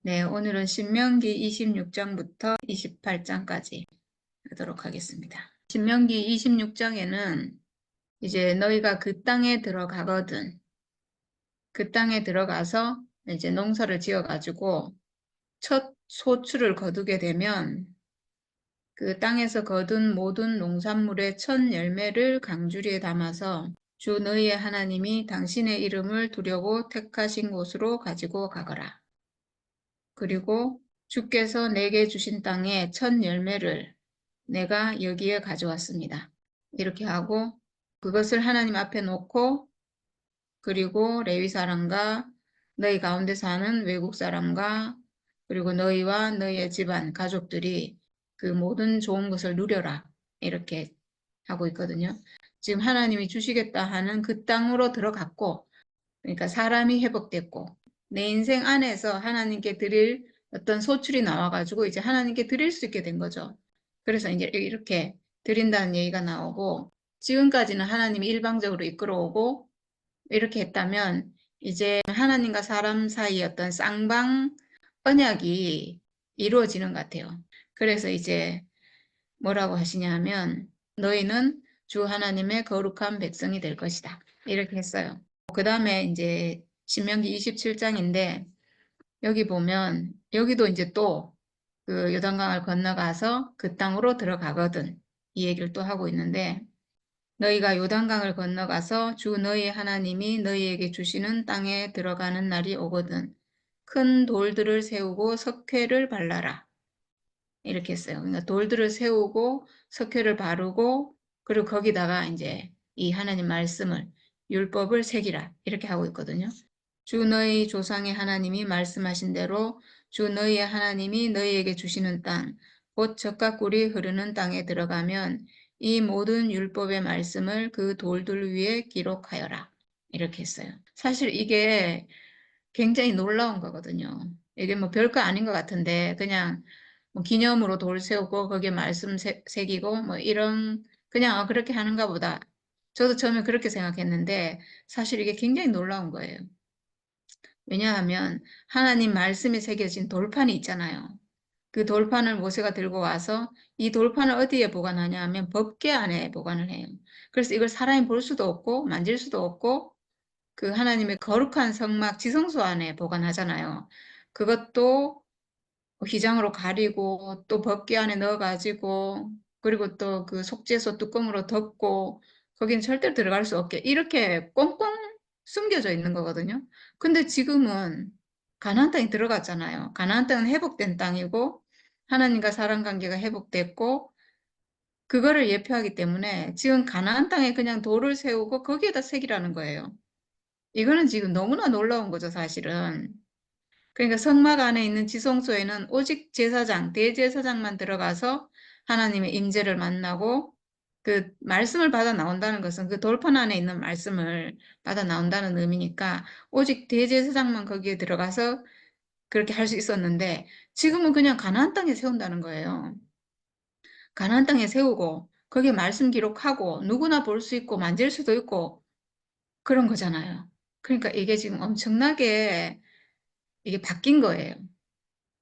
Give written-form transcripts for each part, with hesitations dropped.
네, 오늘은 신명기 26장부터 28장까지 하도록 하겠습니다. 신명기 26장에는 이제 너희가 그 땅에 들어가거든. 그 땅에 들어가서 이제 농사를 지어가지고 첫 소출을 거두게 되면 그 땅에서 거둔 모든 농산물의 첫 열매를 강주리에 담아서 주 너희의 하나님이 당신의 이름을 두려고 택하신 곳으로 가지고 가거라. 그리고 주께서 내게 주신 땅의 첫 열매를 내가 여기에 가져왔습니다. 이렇게 하고 그것을 하나님 앞에 놓고 그리고 레위 사람과 너희 가운데 사는 외국 사람과 그리고 너희와 너희의 집안 가족들이 그 모든 좋은 것을 누려라 이렇게 하고 있거든요. 지금 하나님이 주시겠다 하는 그 땅으로 들어갔고 그러니까 사람이 회복됐고 내 인생 안에서 하나님께 드릴 어떤 소출이 나와가지고 이제 하나님께 드릴 수 있게 된 거죠. 그래서 이제 이렇게 드린다는 얘기가 나오고 지금까지는 하나님이 일방적으로 이끌어오고 이렇게 했다면 이제 하나님과 사람 사이의 어떤 쌍방 언약이 이루어지는 것 같아요. 그래서 이제 뭐라고 하시냐 하면 너희는 주 하나님의 거룩한 백성이 될 것이다. 이렇게 했어요. 그 다음에 이제 신명기 27장인데 여기 보면 여기도 이제 또 그 요단강을 건너가서 그 땅으로 들어가거든. 이 얘기를 또 하고 있는데 너희가 요단강을 건너가서 주 너희 하나님이 너희에게 주시는 땅에 들어가는 날이 오거든. 큰 돌들을 세우고 석회를 발라라. 이렇게 했어요. 그러니까 돌들을 세우고 석회를 바르고 그리고 거기다가 이제 이 하나님 말씀을 율법을 새기라. 이렇게 하고 있거든요. 주 너희 조상의 하나님이 말씀하신 대로 주 너희의 하나님이 너희에게 주시는 땅, 곧 젖과 꿀이 흐르는 땅에 들어가면 이 모든 율법의 말씀을 그 돌들 위에 기록하여라. 이렇게 했어요. 사실 이게 굉장히 놀라운 거거든요. 이게 뭐 별거 아닌 것 같은데 그냥 뭐 기념으로 돌 세우고 거기에 말씀 새기고 뭐 이런 그냥 그렇게 하는가 보다. 저도 처음에 그렇게 생각했는데 사실 이게 굉장히 놀라운 거예요. 왜냐하면 하나님 말씀이 새겨진 돌판이 있잖아요. 그 돌판을 모세가 들고 와서 이 돌판을 어디에 보관하냐 하면 법궤 안에 보관을 해요. 그래서 이걸 사람이 볼 수도 없고 만질 수도 없고 그 하나님의 거룩한 성막 지성소 안에 보관하잖아요. 그것도 휘장으로 가리고 또 법궤 안에 넣어가지고 그리고 또 그 속죄소 뚜껑으로 덮고 거기는 절대로 들어갈 수 없게 이렇게 꽁꽁 숨겨져 있는 거거든요. 근데 지금은 가나안 땅에 들어갔잖아요. 가나안 땅은 회복된 땅이고 하나님과 사람 관계가 회복됐고 그거를 예표하기 때문에 지금 가나안 땅에 그냥 돌을 세우고 거기에다 새기라는 거예요. 이거는 지금 너무나 놀라운 거죠, 사실은. 그러니까 성막 안에 있는 지성소에는 오직 제사장, 대제사장만 들어가서 하나님의 임재를 만나고 그 말씀을 받아 나온다는 것은 그 돌판 안에 있는 말씀을 받아 나온다는 의미니까 오직 대제사장만 거기에 들어가서 그렇게 할 수 있었는데 지금은 그냥 가나안 땅에 세운다는 거예요. 가나안 땅에 세우고 거기에 말씀 기록하고 누구나 볼 수 있고 만질 수도 있고 그런 거잖아요. 그러니까 이게 지금 엄청나게 이게 바뀐 거예요.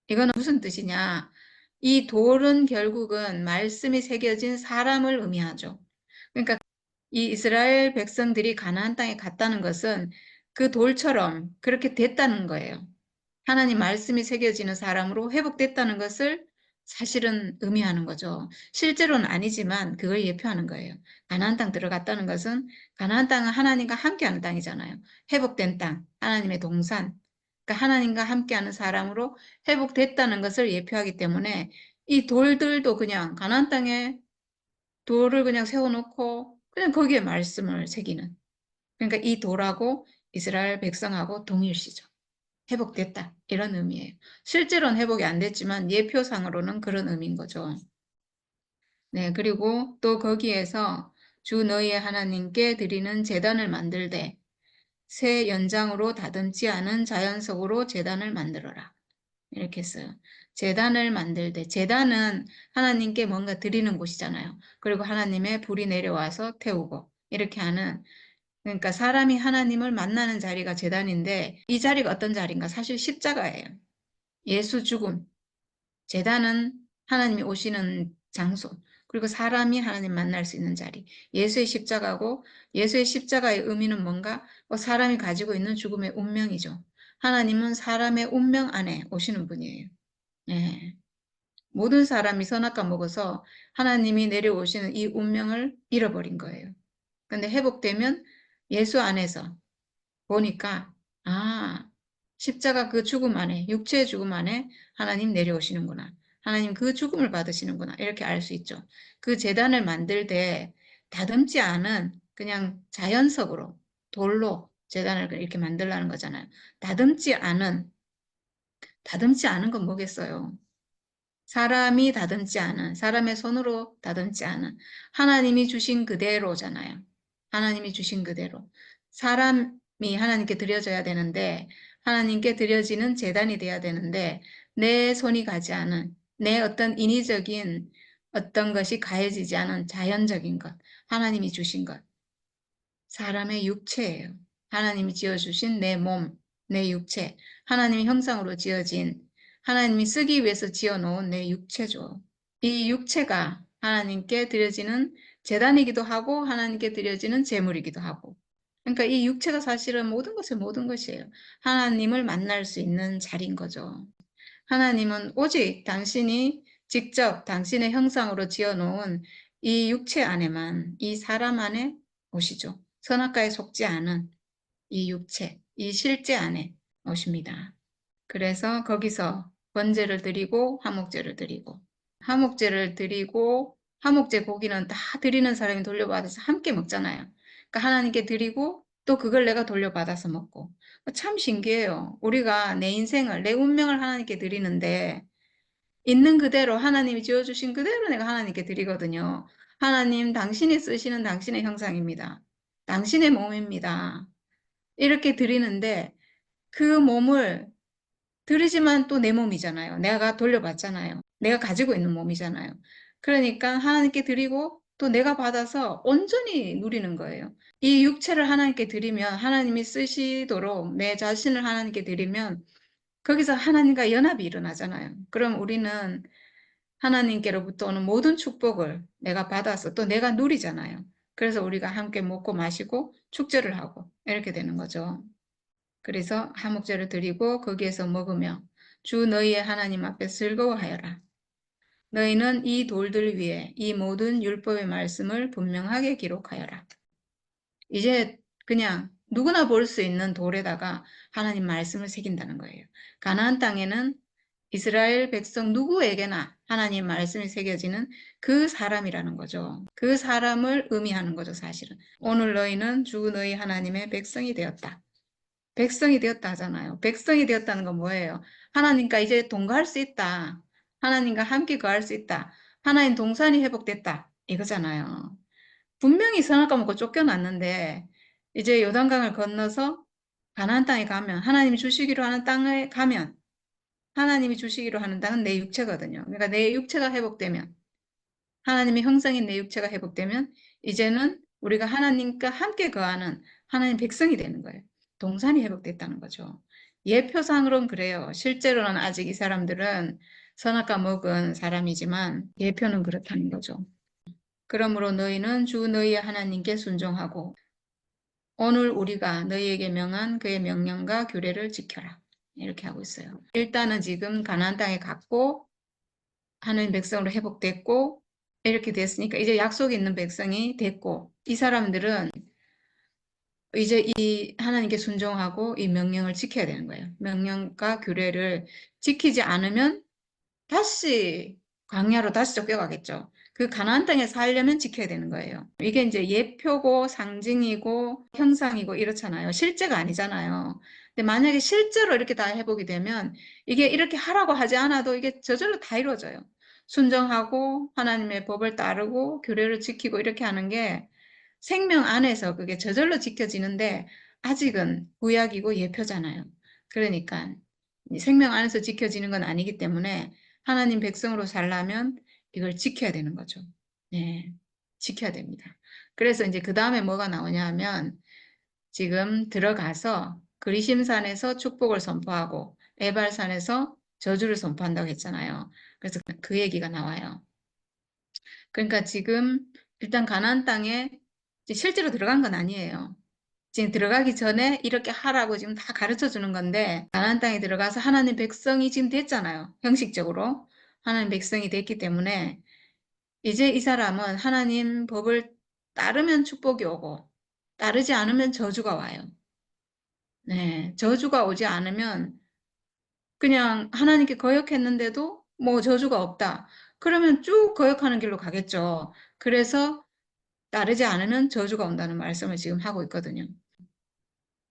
이거는 무슨 뜻이냐? 이 돌은 결국은 말씀이 새겨진 사람을 의미하죠. 그러니까 이 이스라엘 백성들이 가나안 땅에 갔다는 것은 그 돌처럼 그렇게 됐다는 거예요. 하나님 말씀이 새겨지는 사람으로 회복됐다는 것을 사실은 의미하는 거죠. 실제로는 아니지만 그걸 예표하는 거예요. 가나안 땅 들어갔다는 것은 가나안 땅은 하나님과 함께하는 땅이잖아요. 회복된 땅, 하나님의 동산. 그러니까 하나님과 함께하는 사람으로 회복됐다는 것을 예표하기 때문에 이 돌들도 그냥 가나안 땅에 돌을 그냥 세워놓고 그냥 거기에 말씀을 새기는. 그러니까 이 돌하고 이스라엘 백성하고 동일시죠. 회복됐다. 이런 의미예요. 실제로는 회복이 안 됐지만 예표상으로는 그런 의미인 거죠. 네, 그리고 또 거기에서 주 너희의 하나님께 드리는 제단을 만들되 새 연장으로 다듬지 않은 자연석으로 제단을 만들어라. 이렇게 했어요. 제단을 만들되 제단은 하나님께 뭔가 드리는 곳이잖아요. 그리고 하나님의 불이 내려와서 태우고 이렇게 하는 그러니까 사람이 하나님을 만나는 자리가 제단인데 이 자리가 어떤 자리인가? 사실 십자가예요. 예수 죽음, 제단은 하나님이 오시는 장소, 그리고 사람이 하나님 만날 수 있는 자리. 예수의 십자가고, 예수의 십자가의 의미는 뭔가? 사람이 가지고 있는 죽음의 운명이죠. 하나님은 사람의 운명 안에 오시는 분이에요. 예. 모든 사람이 선악과 먹어서 하나님이 내려오시는 이 운명을 잃어버린 거예요. 근데 회복되면 예수 안에서 보니까, 아, 십자가 그 죽음 안에, 육체의 죽음 안에 하나님 내려오시는구나. 하나님 그 죽음을 받으시는구나. 이렇게 알 수 있죠. 그 제단을 만들 때 다듬지 않은 그냥 자연석으로 돌로 제단을 이렇게 만들라는 거잖아요. 다듬지 않은 건 뭐겠어요? 사람이 다듬지 않은, 사람의 손으로 다듬지 않은 하나님이 주신 그대로잖아요. 하나님이 주신 그대로. 사람이 하나님께 드려져야 되는데, 하나님께 드려지는 제단이 돼야 되는데, 내 손이 가지 않은, 내 어떤 인위적인 어떤 것이 가해지지 않은 자연적인 것, 하나님이 주신 것. 사람의 육체예요. 하나님이 지어주신 내 몸, 내 육체, 하나님의 형상으로 지어진, 하나님이 쓰기 위해서 지어놓은 내 육체죠. 이 육체가 하나님께 드려지는 제단이기도 하고 하나님께 드려지는 제물이기도 하고, 그러니까 이 육체가 사실은 모든 것의 모든 것이에요. 하나님을 만날 수 있는 자리인 거죠. 하나님은 오직 당신이 직접 당신의 형상으로 지어놓은 이 육체 안에만, 이 사람 안에 오시죠. 선악과에 속지 않은 이 육체, 이 실제 안에 오십니다. 그래서 거기서 번제를 드리고 화목제를 드리고, 화목제를 드리고, 화목제 고기는 다 드리는 사람이 돌려받아서 함께 먹잖아요. 그러니까 하나님께 드리고 또 그걸 내가 돌려받아서 먹고. 참 신기해요. 우리가 내 인생을, 내 운명을 하나님께 드리는데 있는 그대로 하나님이 지어주신 그대로 내가 하나님께 드리거든요. 하나님, 당신이 쓰시는 당신의 형상입니다. 당신의 몸입니다. 이렇게 드리는데 그 몸을 드리지만 또 내 몸이잖아요. 내가 돌려받잖아요. 내가 가지고 있는 몸이잖아요. 그러니까 하나님께 드리고 또 내가 받아서 온전히 누리는 거예요. 이 육체를 하나님께 드리면 하나님이 쓰시도록 내 자신을 하나님께 드리면 거기서 하나님과 연합이 일어나잖아요. 그럼 우리는 하나님께로부터 오는 모든 축복을 내가 받아서 또 내가 누리잖아요. 그래서 우리가 함께 먹고 마시고 축제를 하고 이렇게 되는 거죠. 그래서 화목제를 드리고 거기에서 먹으며 주 너희의 하나님 앞에 즐거워하여라. 너희는 이 돌들 위에 이 모든 율법의 말씀을 분명하게 기록하여라. 이제 그냥 누구나 볼 수 있는 돌에다가 하나님 말씀을 새긴다는 거예요. 가나안 땅에는 이스라엘 백성 누구에게나 하나님 말씀이 새겨지는 그 사람이라는 거죠. 그 사람을 의미하는 거죠, 사실은. 오늘 너희는 주 너희 하나님의 백성이 되었다. 백성이 되었다 하잖아요. 백성이 되었다는 건 뭐예요? 하나님과 이제 동거할 수 있다. 하나님과 함께 거할 수 있다. 하나님 동산이 회복됐다. 이거잖아요. 분명히 선악과 먹고 쫓겨났는데 이제 요단강을 건너서 가나안 땅에 가면 하나님이 주시기로 하는 땅에 가면 하나님이 주시기로 하는 땅은 내 육체거든요. 그러니까 내 육체가 회복되면 하나님의 형상인 내 육체가 회복되면 이제는 우리가 하나님과 함께 거하는 하나님 백성이 되는 거예요. 동산이 회복됐다는 거죠. 예표상으로는 그래요. 실제로는 아직 이 사람들은 선악과 먹은 사람이지만 예표는 그렇다는 거죠. 그러므로 너희는 주 너희의 하나님께 순종하고 오늘 우리가 너희에게 명한 그의 명령과 규례를 지켜라. 이렇게 하고 있어요. 일단은 지금 가나안 땅에 갔고 하나님 백성으로 회복됐고 이렇게 됐으니까 이제 약속 있는 백성이 됐고 이 사람들은 이제 이 하나님께 순종하고 이 명령을 지켜야 되는 거예요. 명령과 규례를 지키지 않으면 다시 광야로 다시 쫓겨가겠죠. 그 가나안 땅에 살려면 지켜야 되는 거예요. 이게 이제 예표고 상징이고 형상이고 이렇잖아요. 실제가 아니잖아요. 근데 만약에 실제로 이렇게 다 회복이 되면 이게 이렇게 하라고 하지 않아도 이게 저절로 다 이루어져요. 순종하고 하나님의 법을 따르고 규례를 지키고 이렇게 하는 게 생명 안에서 그게 저절로 지켜지는데 아직은 구약이고 예표잖아요. 그러니까 생명 안에서 지켜지는 건 아니기 때문에 하나님 백성으로 살려면 이걸 지켜야 되는 거죠. 네, 지켜야 됩니다. 그래서 이제 그 다음에 뭐가 나오냐 하면 지금 들어가서 그리심산에서 축복을 선포하고 에발산에서 저주를 선포한다고 했잖아요. 그래서 그 얘기가 나와요. 그러니까 지금 일단 가나안 땅에 실제로 들어간 건 아니에요. 지금 들어가기 전에 이렇게 하라고 지금 다 가르쳐 주는 건데, 가나안 땅에 들어가서 하나님 백성이 지금 됐잖아요. 형식적으로 하나님 백성이 됐기 때문에 이제 이 사람은 하나님 법을 따르면 축복이 오고 따르지 않으면 저주가 와요. 네, 저주가 오지 않으면 그냥 하나님께 거역했는데도 뭐 저주가 없다. 그러면 쭉 거역하는 길로 가겠죠. 그래서 따르지 않으면 저주가 온다는 말씀을 지금 하고 있거든요.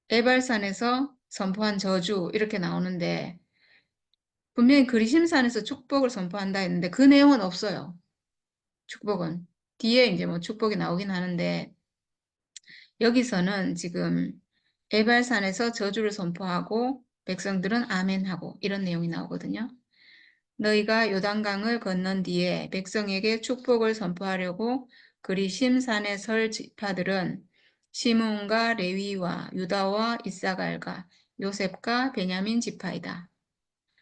에발산에서 선포한 저주 이렇게 나오는데 분명히 그리심산에서 축복을 선포한다 했는데 그 내용은 없어요. 축복은. 뒤에 이제 뭐 축복이 나오긴 하는데 여기서는 지금 에발산에서 저주를 선포하고 백성들은 아멘하고 이런 내용이 나오거든요. 너희가 요단강을 건넌 뒤에 백성에게 축복을 선포하려고 그리심산에 설 지파들은 시므온과 레위와 유다와 이사갈과 요셉과 베냐민 지파이다.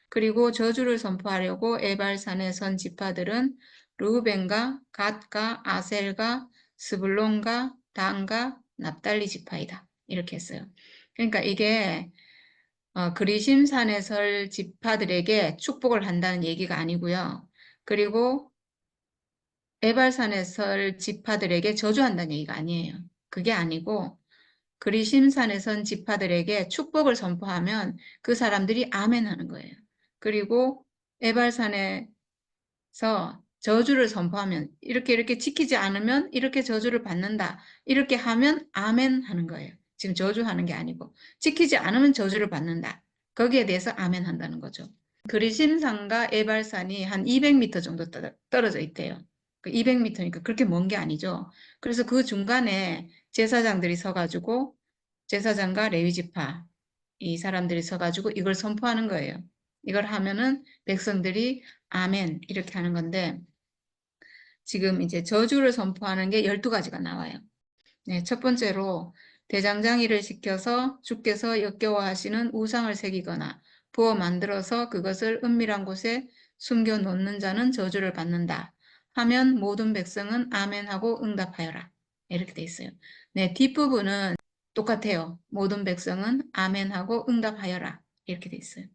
그리고 저주를 선포하려고 에발산에 선 지파들은 르우벤과 갓과 아셀과 스불론과 단과 납달리 지파이다. 이렇게 했어요. 그러니까 이게 그리심산에 설 지파들에게 축복을 한다는 얘기가 아니고요. 그리고 에발산에 설 지파들에게 저주한다는 얘기가 아니에요. 그게 아니고 그리심산에 선 지파들에게 축복을 선포하면 그 사람들이 아멘 하는 거예요. 그리고 에발산에서 저주를 선포하면 이렇게 지키지 않으면 이렇게 저주를 받는다. 이렇게 하면 아멘 하는 거예요. 지금 저주하는 게 아니고 지키지 않으면 저주를 받는다. 거기에 대해서 아멘 한다는 거죠. 그리심산과 에발산이 한 200m 정도 떨어져 있대요. 200m니까 그렇게 먼 게 아니죠. 그래서 그 중간에 제사장들이 서가지고 제사장과 레위지파 이 사람들이 서가지고 이걸 선포하는 거예요. 이걸 하면은 백성들이 아멘 이렇게 하는 건데 지금 이제 저주를 선포하는 게 12가지가 나와요. 네, 첫 번째로 대장장이를 시켜서 주께서 역겨워하시는 우상을 새기거나 부어 만들어서 그것을 은밀한 곳에 숨겨 놓는 자는 저주를 받는다. 하면 모든 백성은 아멘하고 응답하여라. 이렇게 돼 있어요. 네, 뒷부분은 똑같아요. 모든 백성은 아멘하고 응답하여라. 이렇게 돼 있어요.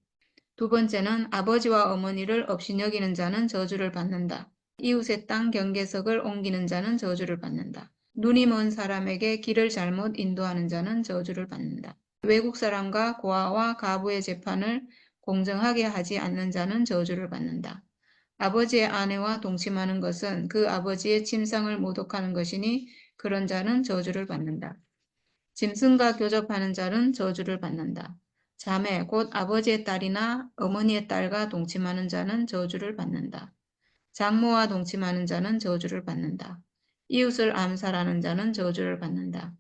두 번째는 아버지와 어머니를 업신여기는 자는 저주를 받는다. 이웃의 땅 경계석을 옮기는 자는 저주를 받는다. 눈이 먼 사람에게 길을 잘못 인도하는 자는 저주를 받는다. 외국 사람과 고아와 가부의 재판을 공정하게 하지 않는 자는 저주를 받는다. 아버지의 아내와 동침하는 것은 그 아버지의 침상을 모독하는 것이니 그런 자는 저주를 받는다. 짐승과 교접하는 자는 저주를 받는다. 자매 곧 아버지의 딸이나 어머니의 딸과 동침하는 자는 저주를 받는다. 장모와 동침하는 자는 저주를 받는다. 이웃을 암살하는 자는 저주를 받는다.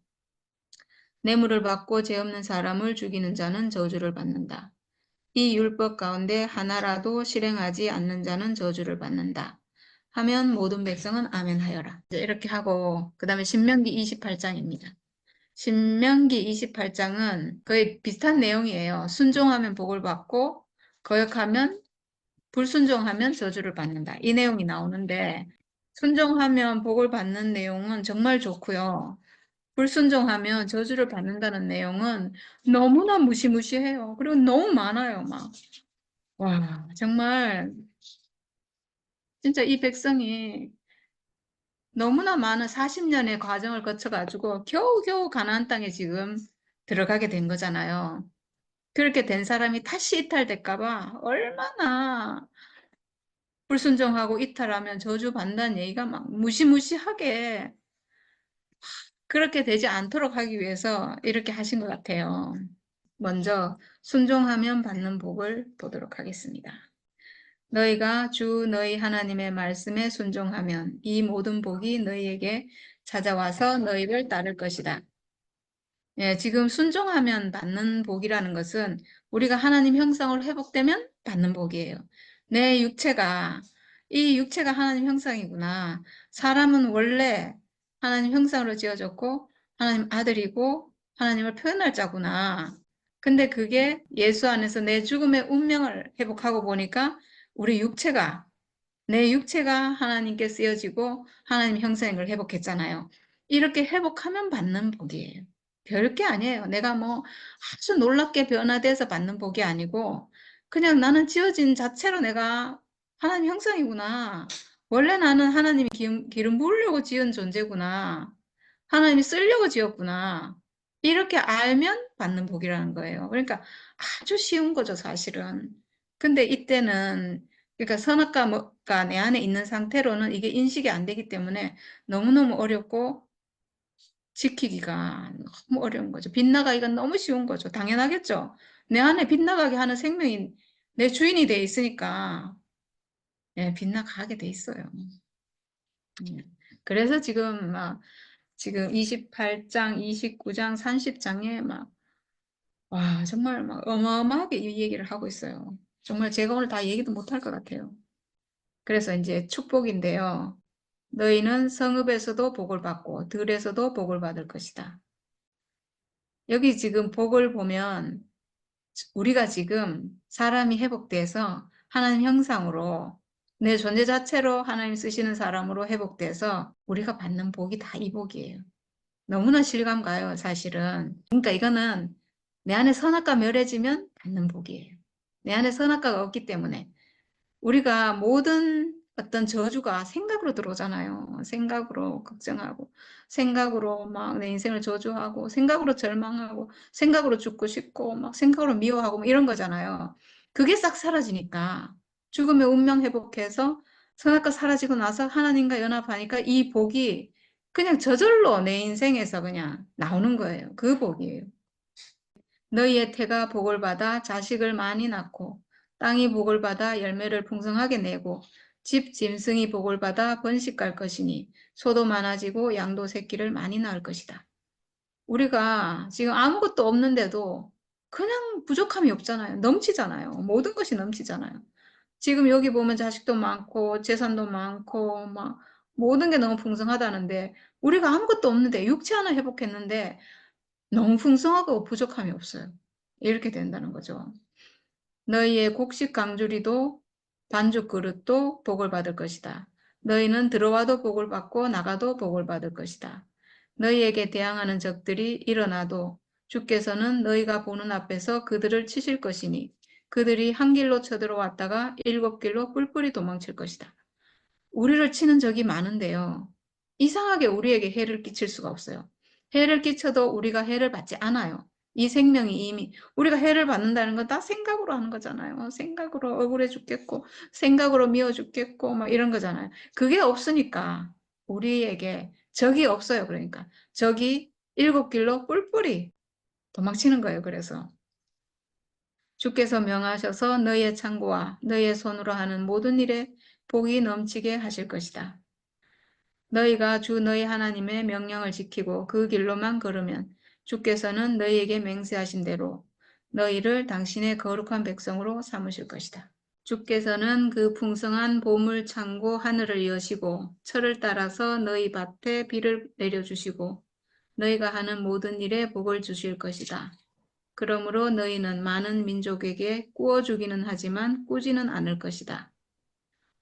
뇌물을 받고 죄 없는 사람을 죽이는 자는 저주를 받는다. 이 율법 가운데 하나라도 실행하지 않는 자는 저주를 받는다. 하면 모든 백성은 아멘하여라. 이렇게 하고 그 다음에 신명기 28장입니다. 신명기 28장은 거의 비슷한 내용이에요. 순종하면 복을 받고 거역하면 불순종하면 저주를 받는다. 이 내용이 나오는데 순종하면 복을 받는 내용은 정말 좋고요. 불순종하면 저주를 받는다는 내용은 너무나 무시무시해요. 그리고 너무 많아요, 막. 와, 정말 진짜 이 백성이 너무나 많은 40년의 과정을 거쳐가지고 겨우겨우 가나안 땅에 지금 들어가게 된 거잖아요. 그렇게 된 사람이 다시 이탈될까 봐 얼마나 불순종하고 이탈하면 저주 받는다는 얘기가 막 무시무시하게 그렇게 되지 않도록 하기 위해서 이렇게 하신 것 같아요. 먼저 순종하면 받는 복을 보도록 하겠습니다. 너희가 주 너희 하나님의 말씀에 순종하면 이 모든 복이 너희에게 찾아와서 너희를 따를 것이다. 예, 지금 순종하면 받는 복이라는 것은 우리가 하나님 형상으로 회복되면 받는 복이에요. 내 육체가, 이 육체가 하나님 형상이구나. 사람은 원래 하나님 형상으로 지어졌고 하나님 아들이고 하나님을 표현할 자구나. 근데 그게 예수 안에서 내 죽음의 운명을 회복하고 보니까 우리 육체가 내 육체가 하나님께 쓰여지고 하나님 형상을 회복했잖아요. 이렇게 회복하면 받는 복이에요. 별게 아니에요. 내가 뭐 아주 놀랍게 변화돼서 받는 복이 아니고 그냥 나는 지어진 자체로 내가 하나님 형상이구나. 원래 나는 하나님이 기름 부으려고 지은 존재구나. 하나님이 쓰려고 지었구나. 이렇게 알면 받는 복이라는 거예요. 그러니까 아주 쉬운 거죠, 사실은. 근데 이때는 그러니까 선악과가 내 안에 있는 상태로는 이게 인식이 안 되기 때문에 너무너무 어렵고 지키기가 너무 어려운 거죠. 빗나가기가 너무 쉬운 거죠. 당연하겠죠. 내 안에 빗나가게 하는 생명이 내 주인이 돼 있으니까 예, 빗나가게 돼 있어요. 그래서 지금 28장, 29장, 30장에 와, 정말 어마어마하게 이 얘기를 하고 있어요. 정말 제가 오늘 다 얘기도 못할 것 같아요. 그래서 이제 축복인데요. 너희는 성읍에서도 복을 받고 들에서도 복을 받을 것이다. 여기 지금 복을 보면 우리가 지금 사람이 회복돼서 하나님 형상으로 내 존재 자체로 하나님 쓰시는 사람으로 회복돼서 우리가 받는 복이 다 이 복이에요. 너무나 실감 가요, 사실은. 그러니까 이거는 내 안에 선악과 멸해지면 받는 복이에요. 내 안에 선악과가 없기 때문에 우리가 모든 어떤 저주가 생각으로 들어오잖아요. 생각으로 걱정하고, 생각으로 막 내 인생을 저주하고, 생각으로 절망하고, 생각으로 죽고 싶고, 막 생각으로 미워하고, 뭐 이런 거잖아요. 그게 싹 사라지니까, 죽음의 운명 회복해서 선악과 사라지고 나서 하나님과 연합하니까 이 복이 그냥 저절로 내 인생에서 그냥 나오는 거예요. 그 복이에요. 너희의 태가 복을 받아 자식을 많이 낳고 땅이 복을 받아 열매를 풍성하게 내고 집 짐승이 복을 받아 번식할 것이니 소도 많아지고 양도 새끼를 많이 낳을 것이다. 우리가 지금 아무것도 없는데도 그냥 부족함이 없잖아요. 넘치잖아요. 모든 것이 넘치잖아요. 지금 여기 보면 자식도 많고 재산도 많고 막 모든 게 너무 풍성하다는데 우리가 아무것도 없는데 육체 하나 회복했는데 너무 풍성하고 부족함이 없어요. 이렇게 된다는 거죠. 너희의 곡식 강주리도 반죽 그릇도 복을 받을 것이다. 너희는 들어와도 복을 받고 나가도 복을 받을 것이다. 너희에게 대항하는 적들이 일어나도 주께서는 너희가 보는 앞에서 그들을 치실 것이니 그들이 한 길로 쳐들어왔다가 7길로 뿔뿔이 도망칠 것이다. 우리를 치는 적이 많은데요. 이상하게 우리에게 해를 끼칠 수가 없어요. 해를 끼쳐도 우리가 해를 받지 않아요. 이 생명이 이미 우리가 해를 받는다는 건 다 생각으로 하는 거잖아요. 생각으로 억울해 죽겠고 생각으로 미워 죽겠고 막 이런 거잖아요. 그게 없으니까 우리에게 적이 없어요. 그러니까 적이 7길로 뿔뿔이 도망치는 거예요. 그래서 주께서 명하셔서 너희의 창고와 너희의 손으로 하는 모든 일에 복이 넘치게 하실 것이다. 너희가 주 너희 하나님의 명령을 지키고 그 길로만 걸으면 주께서는 너희에게 맹세하신 대로 너희를 당신의 거룩한 백성으로 삼으실 것이다. 주께서는 그 풍성한 보물 창고 하늘을 여시고 철을 따라서 너희 밭에 비를 내려주시고 너희가 하는 모든 일에 복을 주실 것이다. 그러므로 너희는 많은 민족에게 꾸어주기는 하지만 꾸지는 않을 것이다.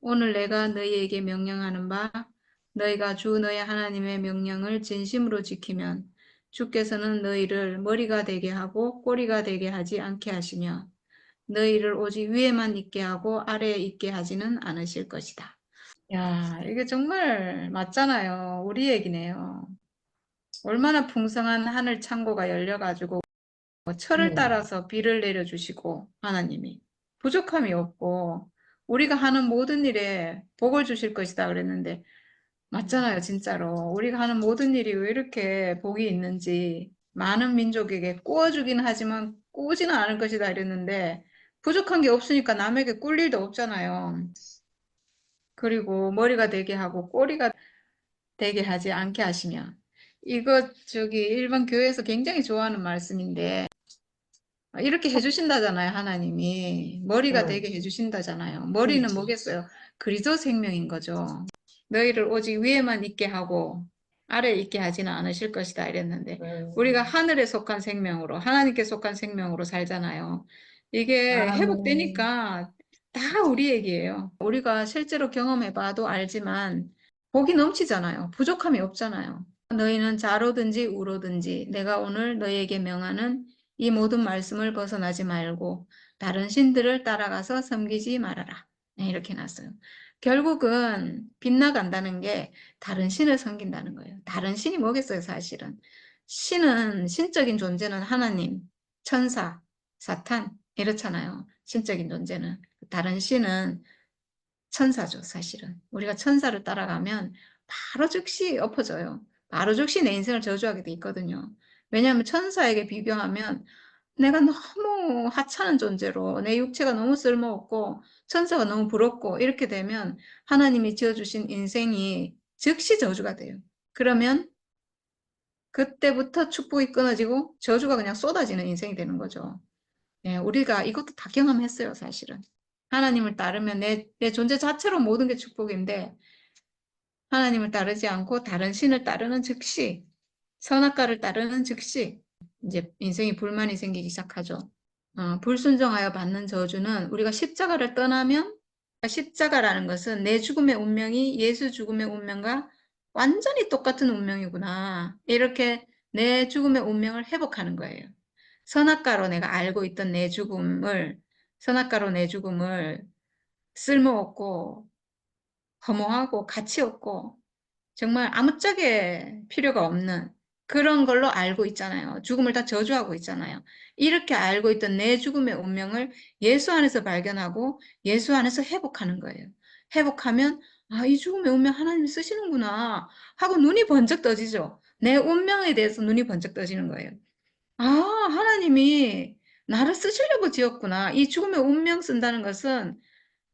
오늘 내가 너희에게 명령하는 바 너희가 주 너희 하나님의 명령을 진심으로 지키면 주께서는 너희를 머리가 되게 하고 꼬리가 되게 하지 않게 하시며 너희를 오직 위에만 있게 하고 아래에 있게 하지는 않으실 것이다. 야, 이게 정말 맞잖아요. 우리 얘기네요. 얼마나 풍성한 하늘 창고가 열려가지고 철을 따라서 비를 내려주시고 하나님이 부족함이 없고 우리가 하는 모든 일에 복을 주실 것이다 그랬는데 맞잖아요, 진짜로. 우리가 하는 모든 일이 왜 이렇게 복이 있는지 많은 민족에게 꾸어주긴 하지만 꾸지는 않을 것이다 이랬는데 부족한 게 없으니까 남에게 꿀 일도 없잖아요. 그리고 머리가 되게 하고 꼬리가 되게 하지 않게 하시면 이거 일반 교회에서 굉장히 좋아하는 말씀인데 이렇게 해주신다잖아요, 하나님이. 머리가 되게 해주신다잖아요. 머리는 그렇죠. 뭐겠어요? 그리스도 생명인 거죠. 너희를 오직 위에만 있게 하고 아래에 있게 하지는 않으실 것이다 이랬는데 우리가 하늘에 속한 생명으로 하나님께 속한 생명으로 살잖아요. 이게 아멘. 회복되니까 다 우리 얘기예요. 우리가 실제로 경험해봐도 알지만 복이 넘치잖아요. 부족함이 없잖아요. 너희는 좌로든지 우로든지 내가 오늘 너희에게 명하는 이 모든 말씀을 벗어나지 말고 다른 신들을 따라가서 섬기지 말아라. 네, 이렇게 놨어요. 결국은 빗나간다는 게 다른 신을 섬긴다는 거예요. 다른 신이 뭐겠어요, 사실은. 신은, 신적인 존재는 하나님, 천사, 사탄, 이렇잖아요. 신적인 존재는. 다른 신은 천사죠, 사실은. 우리가 천사를 따라가면 바로 즉시 엎어져요. 바로 즉시 내 인생을 저주하게 돼 있거든요. 왜냐하면 천사에게 비교하면 내가 너무 하찮은 존재로 내 육체가 너무 쓸모없고 천사가 너무 부럽고 이렇게 되면 하나님이 지어주신 인생이 즉시 저주가 돼요. 그러면 그때부터 축복이 끊어지고 저주가 그냥 쏟아지는 인생이 되는 거죠. 네, 우리가 이것도 다 경험했어요, 사실은. 하나님을 따르면 내 존재 자체로 모든 게 축복인데 하나님을 따르지 않고 다른 신을 따르는 즉시 선악과를 따르는 즉시 이제 인생이 불만이 생기기 시작하죠. 불순종하여 받는 저주는 우리가 십자가를 떠나면 십자가라는 것은 내 죽음의 운명이 예수 죽음의 운명과 완전히 똑같은 운명이구나. 이렇게 내 죽음의 운명을 회복하는 거예요. 선악과로 내가 알고 있던 선악과로 내 죽음을 쓸모없고 허무하고 가치 없고 정말 아무짝에 필요가 없는 그런 걸로 알고 있잖아요. 죽음을 다 저주하고 있잖아요. 이렇게 알고 있던 내 죽음의 운명을 예수 안에서 발견하고 예수 안에서 회복하는 거예요. 회복하면 아, 이 죽음의 운명 하나님이 쓰시는구나 하고 눈이 번쩍 떠지죠. 내 운명에 대해서 눈이 번쩍 떠지는 거예요. 아, 하나님이 나를 쓰시려고 지었구나. 이 죽음의 운명 쓴다는 것은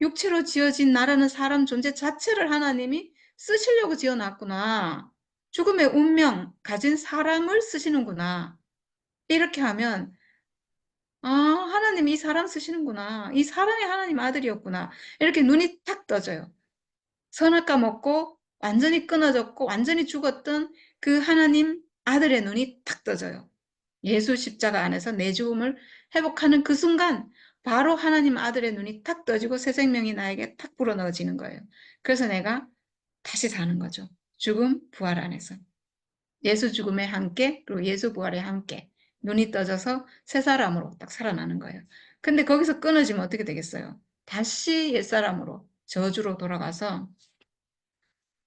육체로 지어진 나라는 사람 존재 자체를 하나님이 쓰시려고 지어놨구나. 죽음의 운명 가진 사람을 쓰시는구나. 이렇게 하면, 아, 하나님이 이 사람 쓰시는구나. 이 사람이 하나님 아들이었구나. 이렇게 눈이 탁 떠져요. 선악과 먹고 완전히 끊어졌고 완전히 죽었던 그 하나님 아들의 눈이 탁 떠져요. 예수 십자가 안에서 내 죽음을 회복하는 그 순간 바로 하나님 아들의 눈이 탁 떠지고 새 생명이 나에게 탁 불어넣어지는 거예요. 그래서 내가 다시 사는 거죠. 죽음, 부활 안에서. 예수 죽음에 함께 그리고 예수 부활에 함께 눈이 떠져서 새 사람으로 딱 살아나는 거예요. 근데 거기서 끊어지면 어떻게 되겠어요? 다시 옛사람으로 저주로 돌아가서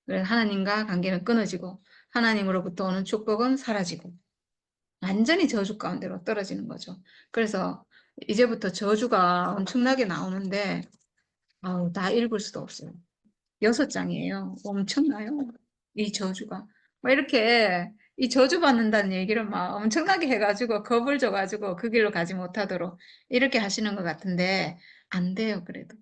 하나님과 관계는 끊어지고 하나님으로부터 오는 축복은 사라지고 완전히 저주 가운데로 떨어지는 거죠. 그래서 이제부터 저주가 엄청나게 나오는데 아우, 다 읽을 수도 없어요. 6장이에요. 엄청나요. 이 저주가. 막 이렇게 이 저주 받는다는 얘기를 막 엄청나게 해가지고 겁을 줘가지고 그 길로 가지 못하도록 이렇게 하시는 것 같은데 안 돼요, 그래도.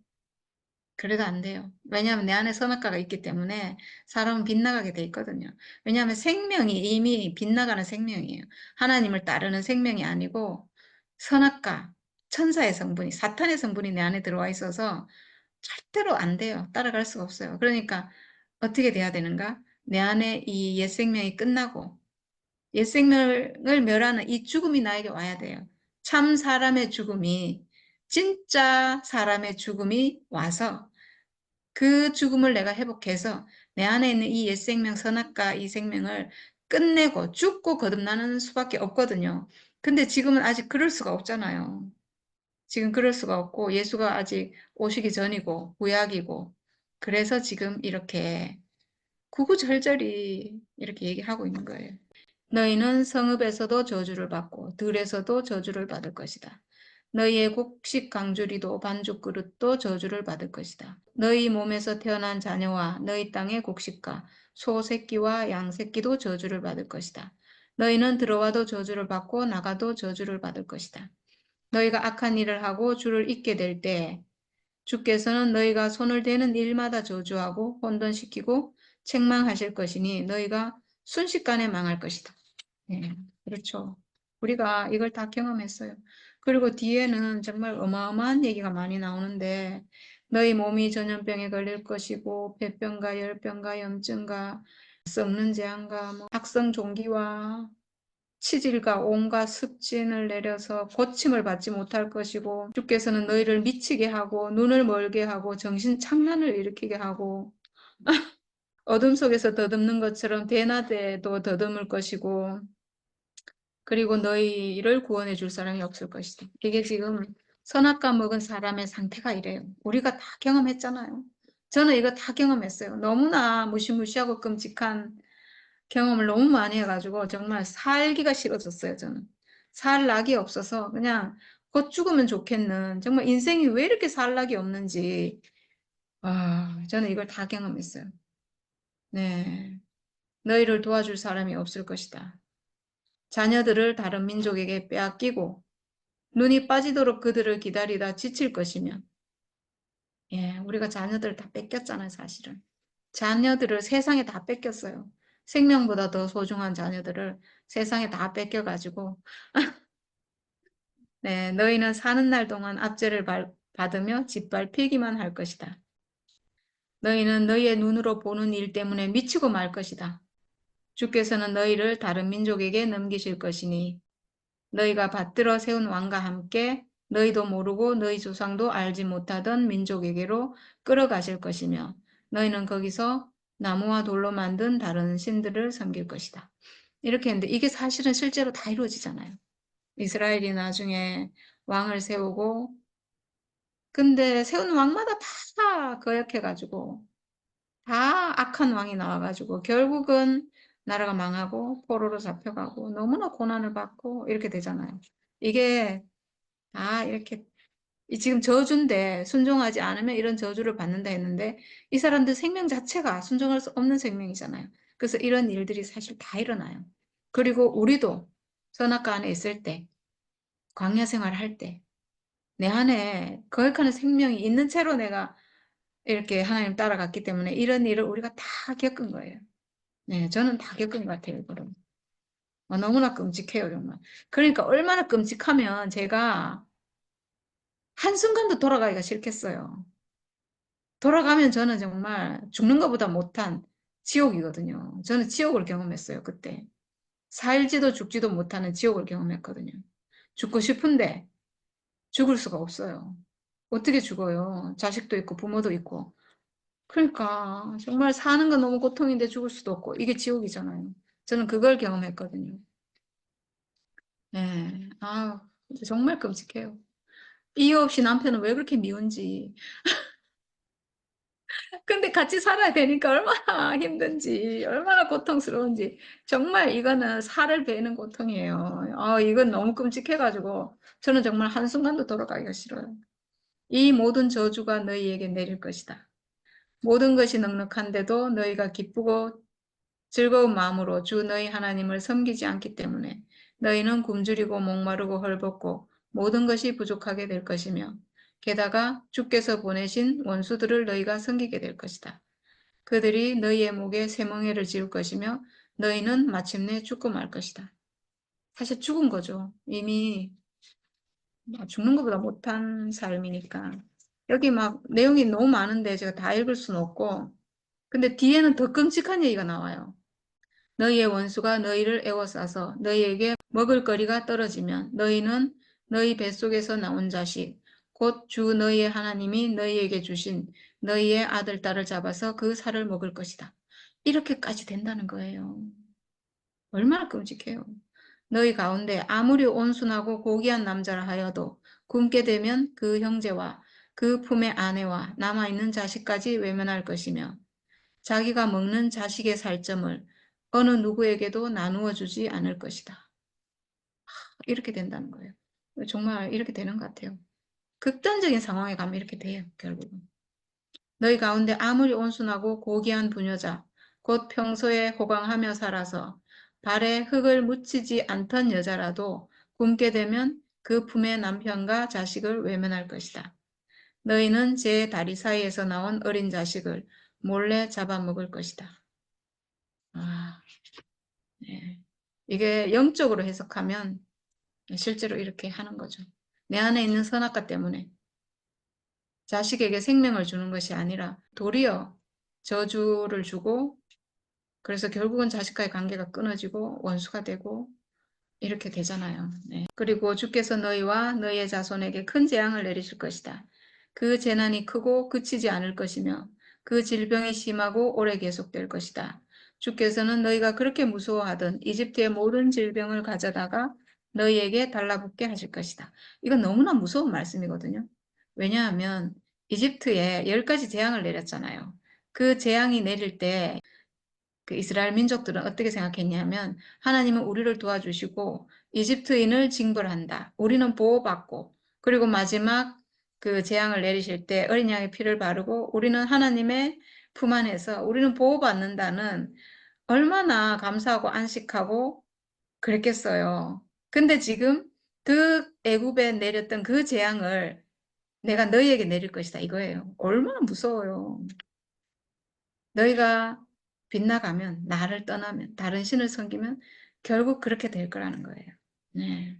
그래도 안 돼요. 왜냐하면 내 안에 선악과가 있기 때문에 사람은 빗나가게 돼 있거든요. 왜냐하면 생명이 이미 빗나가는 생명이에요. 하나님을 따르는 생명이 아니고 선악과, 천사의 성분이, 사탄의 성분이 내 안에 들어와 있어서 절대로 안 돼요. 따라갈 수가 없어요. 그러니까 어떻게 돼야 되는가? 내 안에 이 옛 생명이 끝나고 옛 생명을 멸하는 이 죽음이 나에게 와야 돼요. 참 사람의 죽음이, 진짜 사람의 죽음이 와서 그 죽음을 내가 회복해서 내 안에 있는 이 옛 생명, 선악과 이 생명을 끝내고 죽고 거듭나는 수밖에 없거든요. 근데 지금은 아직 그럴 수가 없잖아요. 지금 그럴 수가 없고 예수가 아직 오시기 전이고 구약이고 그래서 지금 이렇게 구구절절히 이렇게 얘기하고 있는 거예요. 너희는 성읍에서도 저주를 받고 들에서도 저주를 받을 것이다. 너희의 곡식 강주리도 반죽 그릇도 저주를 받을 것이다. 너희 몸에서 태어난 자녀와 너희 땅의 곡식과 소 새끼와 양 새끼도 저주를 받을 것이다. 너희는 들어와도 저주를 받고 나가도 저주를 받을 것이다. 너희가 악한 일을 하고 주를 잊게 될 때 주께서는 너희가 손을 대는 일마다 저주하고 혼돈시키고 책망하실 것이니 너희가 순식간에 망할 것이다. 네, 그렇죠. 우리가 이걸 다 경험했어요. 그리고 뒤에는 정말 어마어마한 얘기가 많이 나오는데 너희 몸이 전염병에 걸릴 것이고 폐병과 열병과 염증과 썩는 재앙과 악성 종기와 치질과 온갖 습진을 내려서 고침을 받지 못할 것이고 주께서는 너희를 미치게 하고 눈을 멀게 하고 정신 착란을 일으키게 하고 어둠 속에서 더듬는 것처럼 대낮에도 더듬을 것이고 그리고 너희를 구원해 줄 사람이 없을 것이다. 이게 지금 선악과 먹은 사람의 상태가 이래요. 우리가 다 경험했잖아요. 저는 이거 다 경험했어요. 너무나 무시무시하고 끔찍한 경험을 너무 많이 해가지고 정말 살기가 싫어졌어요. 저는 살 낙이 없어서 그냥 곧 죽으면 좋겠는 정말 인생이 왜 이렇게 살 낙이 없는지 저는 이걸 다 경험했어요. 네, 너희를 도와줄 사람이 없을 것이다. 자녀들을 다른 민족에게 빼앗기고 눈이 빠지도록 그들을 기다리다 지칠 것이며 예, 우리가 자녀들 다 뺏겼잖아요, 사실은. 자녀들을 세상에 다 뺏겼어요. 생명보다 더 소중한 자녀들을 세상에 다 뺏겨가지고 네, 너희는 사는 날 동안 압제를 받으며 짓밟히기만 할 것이다. 너희는 너희의 눈으로 보는 일 때문에 미치고 말 것이다. 주께서는 너희를 다른 민족에게 넘기실 것이니 너희가 받들어 세운 왕과 함께 너희도 모르고 너희 조상도 알지 못하던 민족에게로 끌어가실 것이며 너희는 거기서 나무와 돌로 만든 다른 신들을 섬길 것이다. 이렇게 했는데 이게 사실은 실제로 다 이루어지잖아요. 이스라엘이 나중에 왕을 세우고 근데 세운 왕마다 다 거역해가지고 다 악한 왕이 나와가지고 결국은 나라가 망하고 포로로 잡혀가고 너무나 고난을 받고 이렇게 되잖아요. 이게 다 이렇게 지금 저주인데 순종하지 않으면 이런 저주를 받는다 했는데 이 사람들 생명 자체가 순종할 수 없는 생명이잖아요. 그래서 이런 일들이 사실 다 일어나요. 그리고 우리도 선악과 안에 있을 때 광야 생활할 때 내 안에 거역하는 생명이 있는 채로 내가 이렇게 하나님 따라갔기 때문에 이런 일을 우리가 다 겪은 거예요. 네, 저는 다 겪은 것 같아요, 이거는. 너무나 끔찍해요, 정말. 그러니까 얼마나 끔찍하면 제가 한순간도 돌아가기가 싫겠어요. 돌아가면 저는 정말 죽는 것보다 못한 지옥이거든요. 저는 지옥을 경험했어요, 그때. 살지도 죽지도 못하는 지옥을 경험했거든요. 죽고 싶은데 죽을 수가 없어요. 어떻게 죽어요? 자식도 있고 부모도 있고. 그러니까 정말 사는 건 너무 고통인데 죽을 수도 없고 이게 지옥이잖아요. 저는 그걸 경험했거든요. 네. 정말 끔찍해요. 이유 없이 남편은 왜 그렇게 미운지. 근데 같이 살아야 되니까 얼마나 힘든지, 얼마나 고통스러운지. 정말 이거는 살을 베는 고통이에요. 이건 너무 끔찍해가지고 저는 정말 한순간도 돌아가기가 싫어요. 이 모든 저주가 너희에게 내릴 것이다. 모든 것이 넉넉한데도 너희가 기쁘고 즐거운 마음으로 주 너희 하나님을 섬기지 않기 때문에 너희는 굶주리고 목마르고 헐벗고 모든 것이 부족하게 될 것이며 게다가 주께서 보내신 원수들을 너희가 섬기게 될 것이다. 그들이 너희의 목에 쇠멍에를 지을 것이며 너희는 마침내 죽고 말 것이다. 사실 죽은 거죠. 이미 죽는 것보다 못한 삶이니까. 여기 막 내용이 너무 많은데 제가 다 읽을 수는 없고 근데 뒤에는 더 끔찍한 얘기가 나와요. 너희의 원수가 너희를 애워싸서 너희에게 먹을 거리가 떨어지면 너희는 너희 뱃속에서 나온 자식 곧 주 너희의 하나님이 너희에게 주신 너희의 아들 딸을 잡아서 그 살을 먹을 것이다. 이렇게까지 된다는 거예요. 얼마나 끔찍해요. 너희 가운데 아무리 온순하고 고귀한 남자라 하여도 굶게 되면 그 형제와 그 품의 아내와 남아있는 자식까지 외면할 것이며 자기가 먹는 자식의 살점을 어느 누구에게도 나누어 주지 않을 것이다. 이렇게 된다는 거예요. 정말 이렇게 되는 것 같아요. 극단적인 상황에 가면 이렇게 돼요, 결국은. 너희 가운데 아무리 온순하고 고귀한 부녀자, 곧 평소에 호강하며 살아서 발에 흙을 묻히지 않던 여자라도 굶게 되면 그 품의 남편과 자식을 외면할 것이다. 너희는 제 다리 사이에서 나온 어린 자식을 몰래 잡아먹을 것이다. 아, 네. 이게 영적으로 해석하면 실제로 이렇게 하는 거죠. 내 안에 있는 선악과 때문에 자식에게 생명을 주는 것이 아니라 도리어 저주를 주고 그래서 결국은 자식과의 관계가 끊어지고 원수가 되고 이렇게 되잖아요. 네. 그리고 주께서 너희와 너희의 자손에게 큰 재앙을 내리실 것이다. 그 재난이 크고 그치지 않을 것이며 그 질병이 심하고 오래 계속될 것이다. 주께서는 너희가 그렇게 무서워하던 이집트의 모든 질병을 가져다가 너희에게 달라붙게 하실 것이다. 이건 너무나 무서운 말씀이거든요. 왜냐하면 이집트에 10가지 재앙을 내렸잖아요. 그 재앙이 내릴 때 그 이스라엘 민족들은 어떻게 생각했냐면 하나님은 우리를 도와주시고 이집트인을 징벌한다. 우리는 보호받고 그리고 마지막 그 재앙을 내리실 때 어린 양의 피를 바르고 우리는 하나님의 품 안에서 우리는 보호받는다는 얼마나 감사하고 안식하고 그랬겠어요. 근데 지금 그 애굽에 내렸던 그 재앙을 내가 너희에게 내릴 것이다 이거예요. 얼마나 무서워요. 너희가 빗나가면, 나를 떠나면, 다른 신을 섬기면 결국 그렇게 될 거라는 거예요. 네.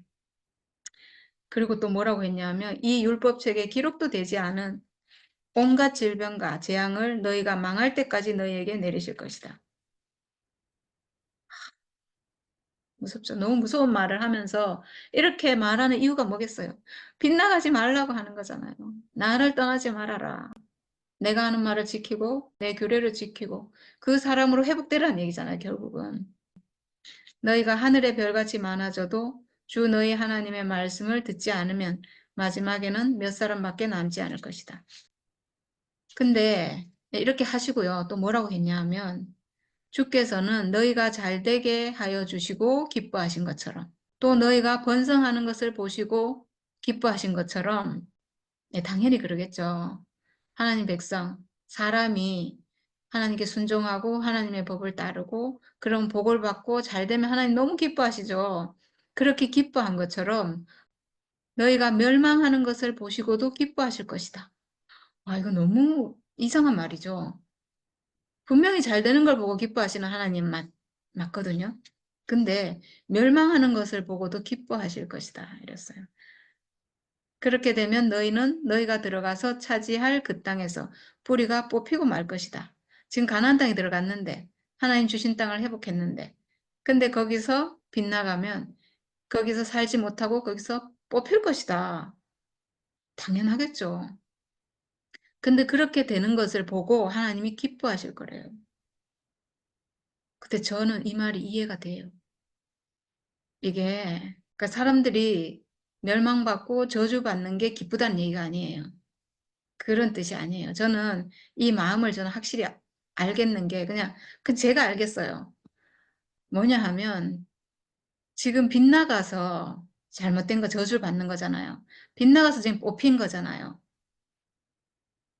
그리고 또 뭐라고 했냐면 이 율법책에 기록도 되지 않은 온갖 질병과 재앙을 너희가 망할 때까지 너희에게 내리실 것이다. 무섭죠. 너무 무서운 말을 하면서 이렇게 말하는 이유가 뭐겠어요? 빗나가지 말라고 하는 거잖아요. 나를 떠나지 말아라. 내가 하는 말을 지키고 내 규례를 지키고 그 사람으로 회복되라는 얘기잖아요. 결국은. 너희가 하늘의 별같이 많아져도 주 너희 하나님의 말씀을 듣지 않으면 마지막에는 몇 사람밖에 남지 않을 것이다. 근데 이렇게 하시고요. 또 뭐라고 했냐면 주께서는 너희가 잘되게 하여 주시고 기뻐하신 것처럼 또 너희가 번성하는 것을 보시고 기뻐하신 것처럼 당연히 그러겠죠. 하나님 백성, 사람이 하나님께 순종하고 하나님의 법을 따르고 그런 복을 받고 잘 되면 하나님 너무 기뻐하시죠. 그렇게 기뻐한 것처럼 너희가 멸망하는 것을 보시고도 기뻐하실 것이다. 아, 이거 너무 이상한 말이죠. 분명히 잘 되는 걸 보고 기뻐하시는 하나님 맞거든요. 근데 멸망하는 것을 보고도 기뻐하실 것이다. 이랬어요. 그렇게 되면 너희는 너희가 들어가서 차지할 그 땅에서 뿌리가 뽑히고 말 것이다. 지금 가나안 땅에 들어갔는데 하나님 주신 땅을 회복했는데 근데 거기서 빗나가면 거기서 살지 못하고 거기서 뽑힐 것이다. 당연하겠죠. 근데 그렇게 되는 것을 보고 하나님이 기뻐하실 거래요. 근데 저는 이 말이 이해가 돼요. 이게 그러니까 사람들이 멸망받고 저주받는 게 기쁘다는 얘기가 아니에요. 그런 뜻이 아니에요. 저는 확실히 알겠는 게 그냥 그 제가 알겠어요. 뭐냐 하면 지금 빗나가서 잘못된 거 저주를 받는 거잖아요. 빗나가서 지금 뽑힌 거잖아요.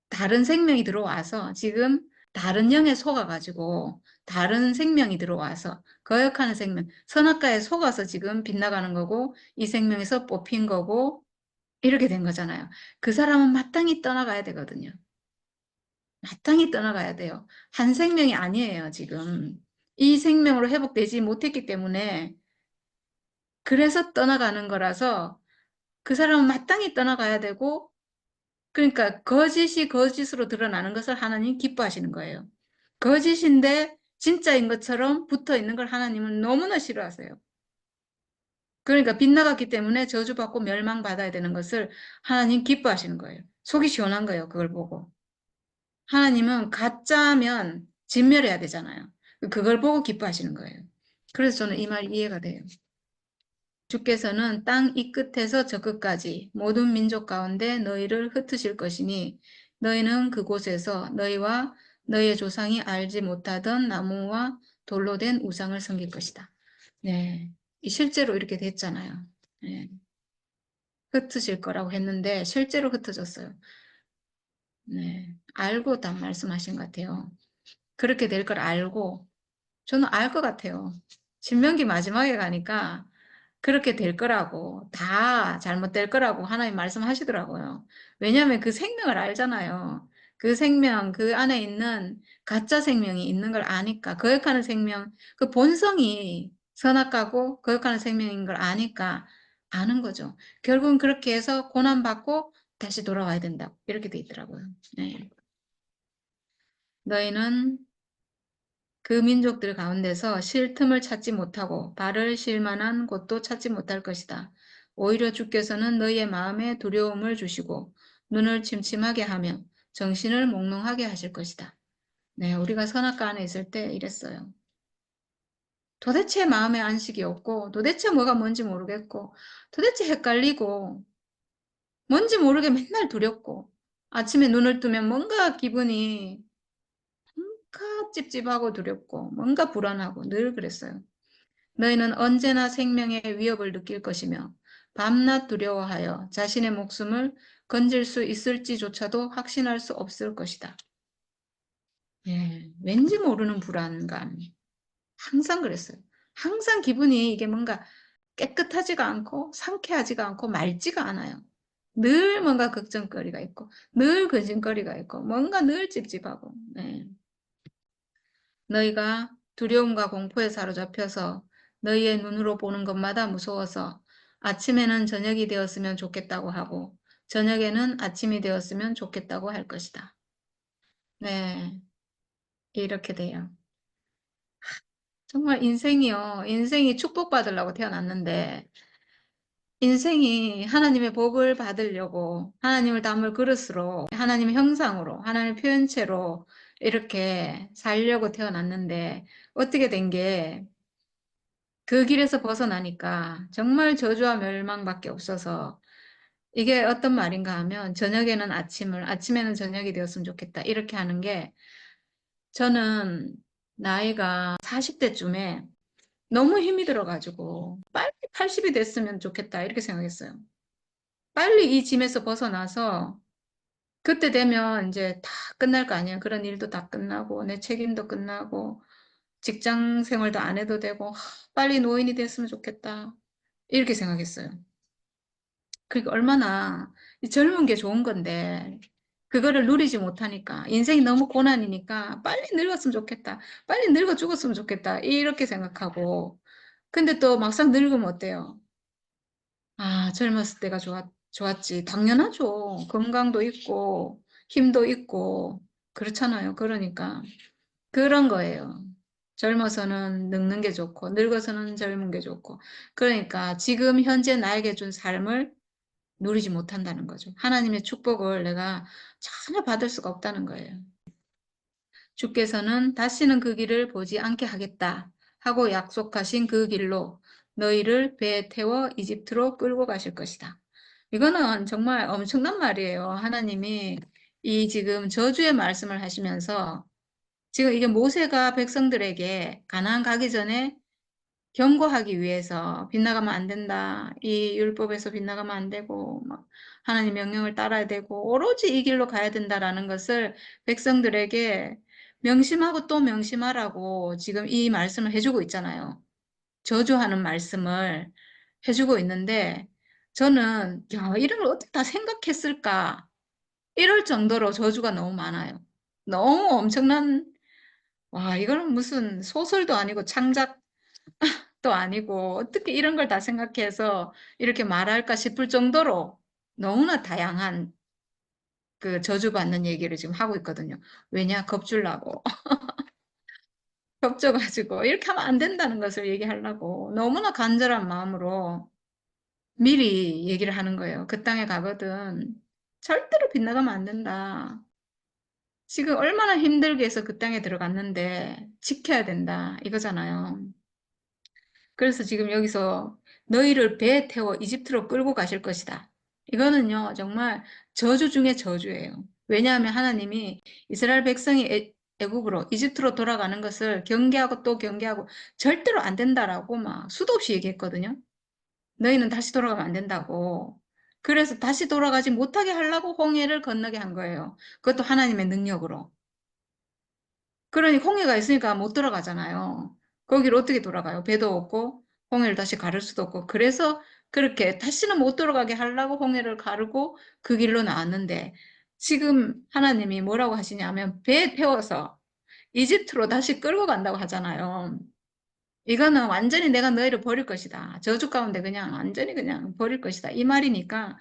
다른 생명이 들어와서 지금 다른 영에 속아가지고 다른 생명이 들어와서 거역하는 생명, 선악과에 속아서 지금 빗나가는 거고 이 생명에서 뽑힌 거고 이렇게 된 거잖아요. 그 사람은 마땅히 떠나가야 되거든요. 마땅히 떠나가야 돼요. 한 생명이 아니에요, 지금. 이 생명으로 회복되지 못했기 때문에 그래서 떠나가는 거라서 그 사람은 마땅히 떠나가야 되고 그러니까 거짓이 거짓으로 드러나는 것을 하나님 기뻐하시는 거예요. 거짓인데 진짜인 것처럼 붙어 있는 걸 하나님은 너무나 싫어하세요. 그러니까 빗나갔기 때문에 저주받고 멸망받아야 되는 것을 하나님 기뻐하시는 거예요. 속이 시원한 거예요, 그걸 보고. 하나님은 가짜면 진멸해야 되잖아요. 그걸 보고 기뻐하시는 거예요. 그래서 저는 이 말 이해가 돼요. 주께서는 땅 이 끝에서 저 끝까지 모든 민족 가운데 너희를 흩으실 것이니 너희는 그곳에서 너희와 너희의 조상이 알지 못하던 나무와 돌로 된 우상을 섬길 것이다. 네, 실제로 이렇게 됐잖아요. 네, 흩으실 거라고 했는데 실제로 흩어졌어요. 네, 알고 딱 말씀하신 것 같아요. 그렇게 될 걸 알고 저는 알 것 같아요. 신명기 마지막에 가니까 그렇게 될 거라고, 다 잘못될 거라고 하나님 말씀하시더라고요. 왜냐하면 그 생명을 알잖아요. 그 생명, 그 안에 있는 가짜 생명이 있는 걸 아니까, 거역하는 생명, 그 본성이 선악하고 거역하는 생명인 걸 아니까 아는 거죠. 결국은 그렇게 해서 고난받고 다시 돌아와야 된다. 이렇게 돼 있더라고요. 네. 너희는 그 민족들 가운데서 쉴 틈을 찾지 못하고 발을 쉴 만한 곳도 찾지 못할 것이다. 오히려 주께서는 너희의 마음에 두려움을 주시고 눈을 침침하게 하며 정신을 몽롱하게 하실 것이다. 네, 우리가 선악과 안에 있을 때 이랬어요. 도대체 마음에 안식이 없고 도대체 뭐가 뭔지 모르겠고 도대체 헷갈리고 뭔지 모르게 맨날 두렵고 아침에 눈을 뜨면 뭔가 기분이 뭔가 찝찝하고 두렵고 뭔가 불안하고 늘 그랬어요. 너희는 언제나 생명의 위협을 느낄 것이며 밤낮 두려워하여 자신의 목숨을 건질 수 있을지조차도 확신할 수 없을 것이다. 예, 왠지 모르는 불안감. 항상 그랬어요. 항상 기분이 이게 뭔가 깨끗하지가 않고 상쾌하지가 않고 맑지가 않아요. 늘 뭔가 걱정거리가 있고 늘 근심거리가 있고 뭔가 늘 찝찝하고. 네. 너희가 두려움과 공포에 사로잡혀서 너희의 눈으로 보는 것마다 무서워서 아침에는 저녁이 되었으면 좋겠다고 하고 저녁에는 아침이 되었으면 좋겠다고 할 것이다. 네, 이렇게 돼요. 정말 인생이 축복받으려고 태어났는데 인생이 하나님의 복을 받으려고 하나님을 담을 그릇으로 하나님의 형상으로 하나님의 표현체로 이렇게 살려고 태어났는데 어떻게 된 게 그 길에서 벗어나니까 정말 저주와 멸망밖에 없어서 이게 어떤 말인가 하면 저녁에는 아침에는 저녁이 되었으면 좋겠다 이렇게 하는 게 저는 나이가 40대쯤에 너무 힘이 들어가지고 빨리 80이 됐으면 좋겠다 이렇게 생각했어요. 빨리 이 짐에서 벗어나서 그때 되면 이제 다 끝날 거 아니에요. 그런 일도 다 끝나고 내 책임도 끝나고 직장 생활도 안 해도 되고 빨리 노인이 됐으면 좋겠다 이렇게 생각했어요. 그러니까 얼마나 이 젊은 게 좋은 건데 그거를 누리지 못하니까 인생이 너무 고난이니까 빨리 늙었으면 좋겠다. 빨리 늙어 죽었으면 좋겠다. 이렇게 생각하고 근데 또 막상 늙으면 어때요? 아, 젊었을 때가 좋았지. 당연하죠. 건강도 있고, 힘도 있고, 그렇잖아요. 그러니까. 그런 거예요. 젊어서는 늙는 게 좋고, 늙어서는 젊은 게 좋고. 그러니까 지금 현재 나에게 준 삶을 누리지 못한다는 거죠. 하나님의 축복을 내가 전혀 받을 수가 없다는 거예요. 주께서는 다시는 그 길을 보지 않게 하겠다 하고 약속하신 그 길로 너희를 배에 태워 이집트로 끌고 가실 것이다. 이거는 정말 엄청난 말이에요. 하나님이 이 지금 저주의 말씀을 하시면서 지금 이게 모세가 백성들에게 가나안 가기 전에 경고하기 위해서 빗나가면 안 된다. 이 율법에서 빗나가면 안 되고 막 하나님 명령을 따라야 되고 오로지 이 길로 가야 된다라는 것을 백성들에게 명심하고 또 명심하라고 지금 이 말씀을 해주고 있잖아요. 저주하는 말씀을 해주고 있는데 저는 야, 이런 걸 어떻게 다 생각했을까? 이럴 정도로 저주가 너무 많아요. 너무 엄청난 와, 이거는 무슨 소설도 아니고 창작도 아니고 어떻게 이런 걸 다 생각해서 이렇게 말할까 싶을 정도로 너무나 다양한 그 저주받는 얘기를 지금 하고 있거든요. 왜냐? 겁주려고. 겁줘가지고 이렇게 하면 안 된다는 것을 얘기하려고 너무나 간절한 마음으로 미리 얘기를 하는 거예요. 그 땅에 가거든. 절대로 빗나가면 안 된다. 지금 얼마나 힘들게 해서 그 땅에 들어갔는데 지켜야 된다. 이거잖아요. 그래서 지금 여기서 너희를 배에 태워 이집트로 끌고 가실 것이다. 이거는요, 정말 저주 중에 저주예요. 왜냐하면 하나님이 이스라엘 백성이 애국으로 이집트로 돌아가는 것을 경계하고 또 경계하고 절대로 안 된다라고 막 수도 없이 얘기했거든요. 너희는 다시 돌아가면 안 된다고. 그래서 다시 돌아가지 못하게 하려고 홍해를 건너게 한 거예요. 그것도 하나님의 능력으로. 그러니 홍해가 있으니까 못 돌아가잖아요. 거기를 어떻게 돌아가요? 배도 없고 홍해를 다시 가를 수도 없고 그래서 그렇게 다시는 못 돌아가게 하려고 홍해를 가르고 그 길로 나왔는데 지금 하나님이 뭐라고 하시냐면 배에 태워서 이집트로 다시 끌고 간다고 하잖아요. 이거는 완전히 내가 너희를 버릴 것이다. 저주 가운데 그냥 완전히 그냥 버릴 것이다. 이 말이니까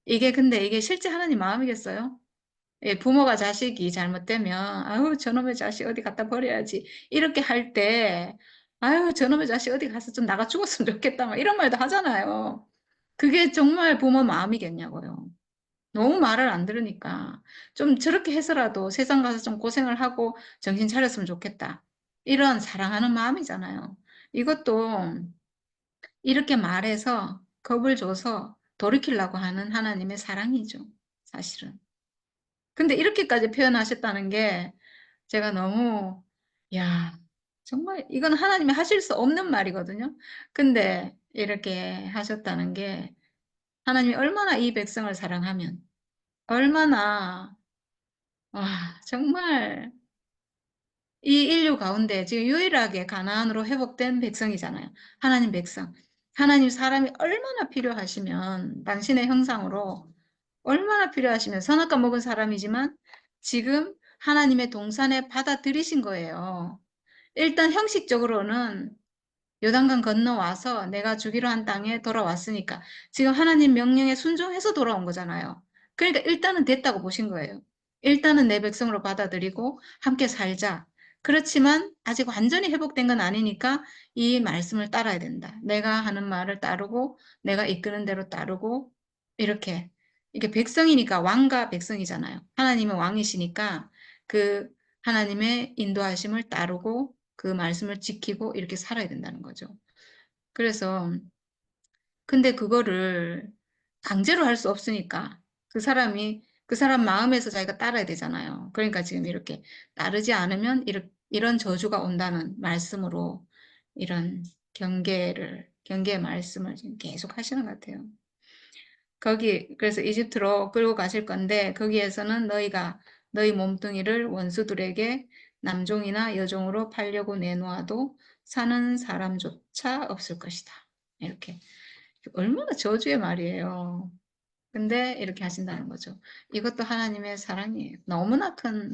이게 근데 이게 실제 하나님 마음이겠어요? 예, 부모가 자식이 잘못되면 아유 저놈의 자식 어디 갖다 버려야지 이렇게 할 때 아유 저놈의 자식 어디 가서 좀 나가 죽었으면 좋겠다 막 이런 말도 하잖아요. 그게 정말 부모 마음이겠냐고요. 너무 말을 안 들으니까 좀 저렇게 해서라도 세상 가서 좀 고생을 하고 정신 차렸으면 좋겠다. 이런 사랑하는 마음이잖아요. 이것도 이렇게 말해서 겁을 줘서 돌이키려고 하는 하나님의 사랑이죠. 사실은. 근데 이렇게까지 표현하셨다는 게 제가 너무, 야, 정말 이건 하나님이 하실 수 없는 말이거든요. 근데 이렇게 하셨다는 게 하나님이 얼마나 이 백성을 사랑하면, 얼마나, 와, 정말 이 인류 가운데 지금 유일하게 가나안으로 회복된 백성이잖아요. 하나님 백성. 하나님 사람이 얼마나 필요하시면 당신의 형상으로 얼마나 필요하시면 선악과 먹은 사람이지만 지금 하나님의 동산에 받아들이신 거예요. 일단 형식적으로는 요단강 건너와서 내가 주기로 한 땅에 돌아왔으니까 지금 하나님 명령에 순종해서 돌아온 거잖아요. 그러니까 일단은 됐다고 보신 거예요. 일단은 내 백성으로 받아들이고 함께 살자. 그렇지만 아직 완전히 회복된 건 아니니까 이 말씀을 따라야 된다. 내가 하는 말을 따르고 내가 이끄는 대로 따르고 이렇게 이게 백성이니까 왕과 백성이잖아요. 하나님은 왕이시니까 그 하나님의 인도하심을 따르고 그 말씀을 지키고 이렇게 살아야 된다는 거죠. 그래서 근데 그거를 강제로 할 수 없으니까 그 사람 마음에서 자기가 따라야 되잖아요. 그러니까 지금 이렇게 따르지 않으면 이런 저주가 온다는 말씀으로 이런 경계의 말씀을 지금 계속 하시는 것 같아요. 그래서 이집트로 끌고 가실 건데, 거기에서는 너희 몸뚱이를 원수들에게 남종이나 여종으로 팔려고 내놓아도 사는 사람조차 없을 것이다. 이렇게. 얼마나 저주의 말이에요. 근데 이렇게 하신다는 거죠. 이것도 하나님의 사랑이에요. 너무나 큰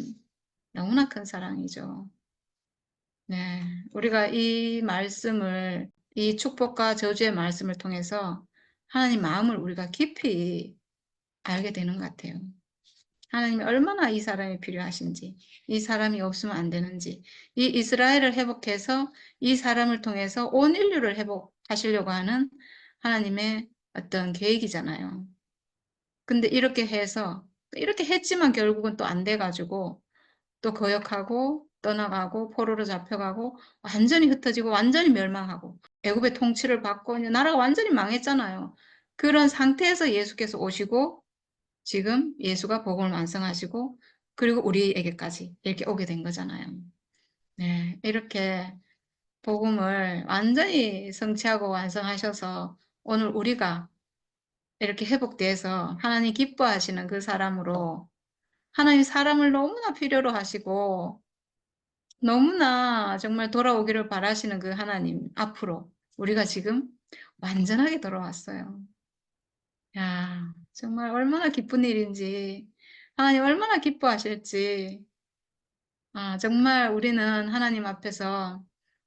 사랑이죠. 네. 우리가 이 축복과 저주의 말씀을 통해서 하나님 마음을 우리가 깊이 알게 되는 것 같아요. 하나님이 얼마나 이 사람이 필요하신지, 이 사람이 없으면 안 되는지, 이 이스라엘을 회복해서 이 사람을 통해서 온 인류를 회복하시려고 하는 하나님의 어떤 계획이잖아요. 근데 이렇게 했지만 결국은 또 안 돼가지고, 또 거역하고, 떠나가고, 포로로 잡혀가고, 완전히 흩어지고, 완전히 멸망하고, 애굽의 통치를 받고, 이제 나라가 완전히 망했잖아요. 그런 상태에서 예수께서 오시고, 지금 예수가 복음을 완성하시고 그리고 우리에게까지 이렇게 오게 된 거잖아요. 네, 이렇게 복음을 완전히 성취하고 완성하셔서 오늘 우리가 이렇게 회복돼서 하나님 기뻐하시는 그 사람으로 하나님 사람을 너무나 필요로 하시고 너무나 정말 돌아오기를 바라시는 그 하나님 앞으로 우리가 지금 완전하게 돌아왔어요. 야, 정말 얼마나 기쁜 일인지, 하나님 얼마나 기뻐하실지, 정말 우리는 하나님 앞에서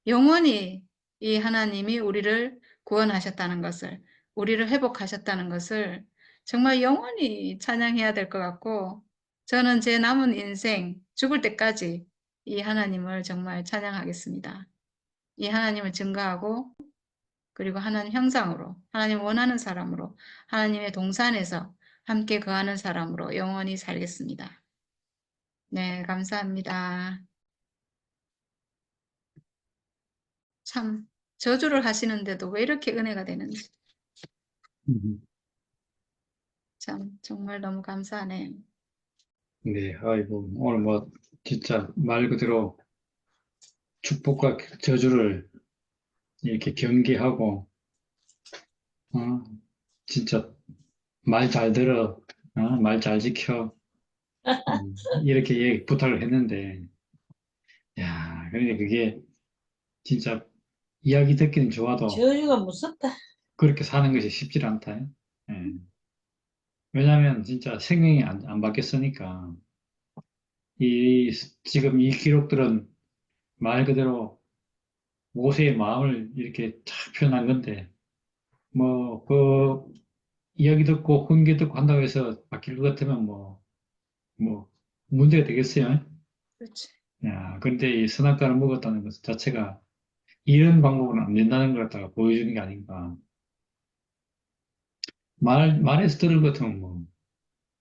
영원히 이 하나님이 우리를 구원하셨다는 것을, 우리를 회복하셨다는 것을 정말 영원히 찬양해야 될 것 같고, 저는 제 남은 인생, 죽을 때까지 이 하나님을 정말 찬양하겠습니다. 이 하나님을 증거하고, 그리고 하나님 형상으로, 하나님 원하는 사람으로, 하나님의 동산에서 함께 거하는 사람으로 영원히 살겠습니다. 네, 감사합니다. 참, 저주를 하시는데도 왜 이렇게 은혜가 되는지, 참, 정말 너무 감사하네요. 네, 아이고, 오늘 뭐, 진짜 말 그대로 축복과 저주를 이렇게 경계하고, 어, 진짜 말 잘 들어, 말 잘 지켜, 이렇게 부탁을 했는데, 야, 그러니까 그게 진짜 이야기 듣기는 좋아도 저주가 무섭다. 그렇게 사는 것이 쉽지 않다. 예. 왜냐하면 진짜 생명이 안 바뀌었으니까, 지금 이 기록들은 말 그대로 모세의 마음을 이렇게 쫙 표현한 건데, 뭐, 이야기 듣고 훈계 듣고 한다고 해서 바뀔 것 같으면 뭐, 문제가 되겠어요. 그렇지. 야, 근데 이 선악과를 먹었다는 것 자체가 이런 방법은 안 된다는 걸 갖다가 보여주는 게 아닌가. 말에서 들은 것 같으면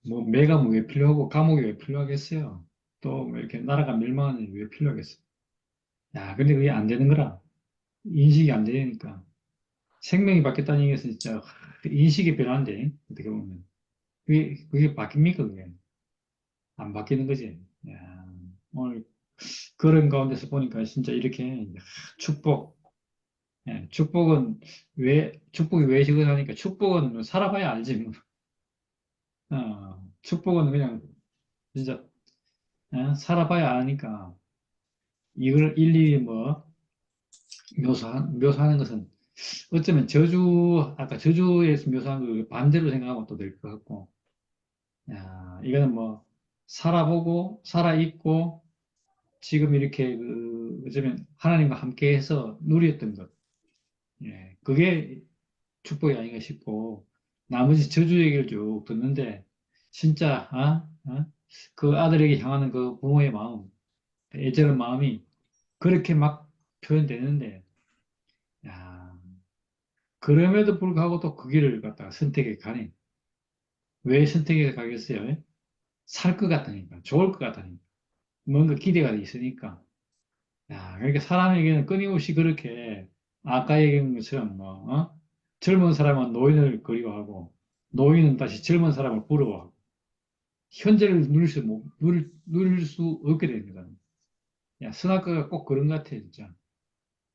뭐 매가 뭐 왜 필요하고 감옥이 왜 필요하겠어요. 또뭐 이렇게 나라가 멸망하는 게 왜 필요하겠어요. 야, 근데 그게 안 되는 거라. 인식이 안 되니까. 생명이 바뀌었다는 얘기에서 진짜 인식이 변화인데, 어떻게 보면. 그게 바뀝니까, 그게? 안 바뀌는 거지. 야, 오늘 그런 가운데서 보니까 진짜 이렇게 축복, 축복이 왜 시급하니까 축복은 살아봐야 알지. 뭐. 축복은 그냥 진짜 살아봐야 아니까 이걸 일일이 뭐 묘사하는 것은 어쩌면 아까 저주에서 묘사한 거 반대로 생각하면 또 될 것 같고, 야, 이거는 뭐 살아보고 살아있고 지금 이렇게 어쩌면 하나님과 함께해서 누렸던 것, 그게 축복이 아닌가 싶고, 나머지 저주 얘기를 쭉 듣는데, 진짜, 그 아들에게 향하는 그 부모의 마음, 애절한 마음이 그렇게 막 표현되는데, 야, 그럼에도 불구하고 또 그 길을 갖다가 선택해 가네. 왜 선택해 가겠어요? 살 것 같으니까, 좋을 것 같으니까, 뭔가 기대가 있으니까. 야, 그러니까 사람에게는 끊임없이 그렇게 아까 얘기한 것처럼 젊은 사람은 노인을 그리워하고 노인은 다시 젊은 사람을 부러워하고 현재를 누릴 수 없게 됩니다. 야, 스나크가 꼭 그런 것 같아, 진짜.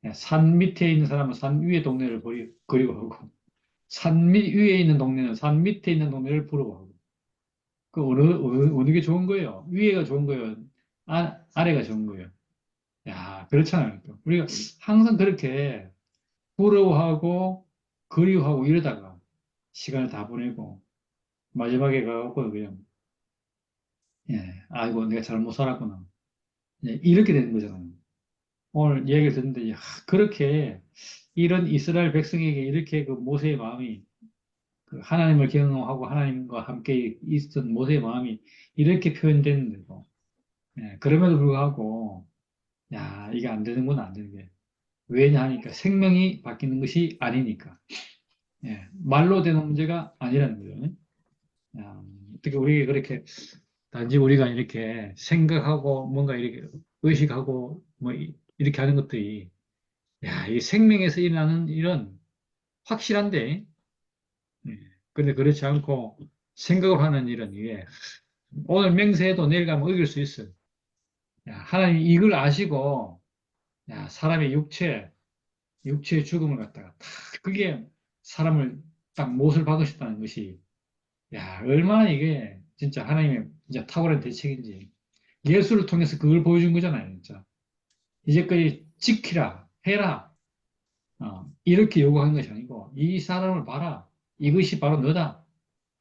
야, 산 밑에 있는 사람은 산 위의 동네를 그리워하고 산 위에 있는 동네는 산 밑에 있는 동네를 부러워하고 그 어느 게 좋은 거예요? 위에가 좋은 거예요? 아래가 좋은 거예요? 야, 그렇잖아요. 또. 우리가 항상 그렇게 부러워하고 그리워하고 이러다가 시간을 다 보내고 마지막에 가갖고 그냥 아이고 내가 잘못 살았구나 이렇게 되는 거잖아요. 오늘 얘기를 듣는데 야, 그렇게 이런 이스라엘 백성에게 이렇게 그 모세의 마음이 그 하나님을 경험하고 하나님과 함께 있었던 모세의 마음이 이렇게 표현됐는데도 그럼에도 불구하고 야 이게 안 되는구나 안 되는 게 왜냐 하니까 생명이 바뀌는 것이 아니니까 말로 되는 문제가 아니라는 거죠. 야, 어떻게 우리 그렇게 단지 우리가 이렇게 생각하고 뭔가 이렇게 의식하고 뭐 이렇게 하는 것들이 야, 이 생명에서 일어나는 이런 확실한데 예. 근데 그렇지 않고 생각을 하는 일은 이게 오늘 맹세해도 내일 가면 어길 수 있어요. 야, 하나님 이걸 아시고 야, 사람의 육체의 죽음을 갖다가 다 그게 사람을 딱 못을 박으셨다는 것이 야, 얼마나 이게 진짜 하나님의 진짜 탁월한 대책인지 예수를 통해서 그걸 보여준 거잖아요, 진짜. 이제까지 지키라, 해라, 이렇게 요구한 것이 아니고 이 사람을 봐라, 이것이 바로 너다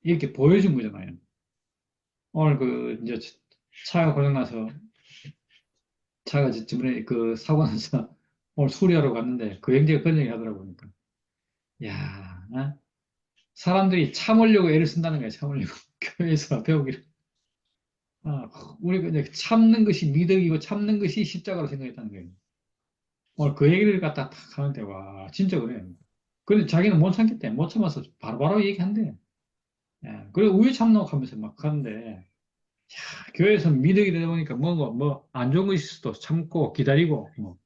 이렇게 보여준 거잖아요. 오늘 그 이제 차가 고장나서 차가 저번에 그 사고 나서 오늘 수리하러 갔는데 그 형제가 그런 얘기 하더라고 보니까 야, 사람들이 참으려고 애를 쓴다는 거야, 참으려고 교회에서 배우기를. 우리가 이제 참는 것이 미덕이고 참는 것이 십자가로 생각했다는 거예요. 오늘 그 얘기를 갖다 탁 하는데, 와, 진짜 그래요. 근데 자기는 못 참겠대. 못 참아서 바로바로 얘기한대. 그래, 우유 참노 하면서 막 하는데, 교회에서 미덕이 되다 보니까 안 좋은 것이 있어도 참고 기다리고, 뭐.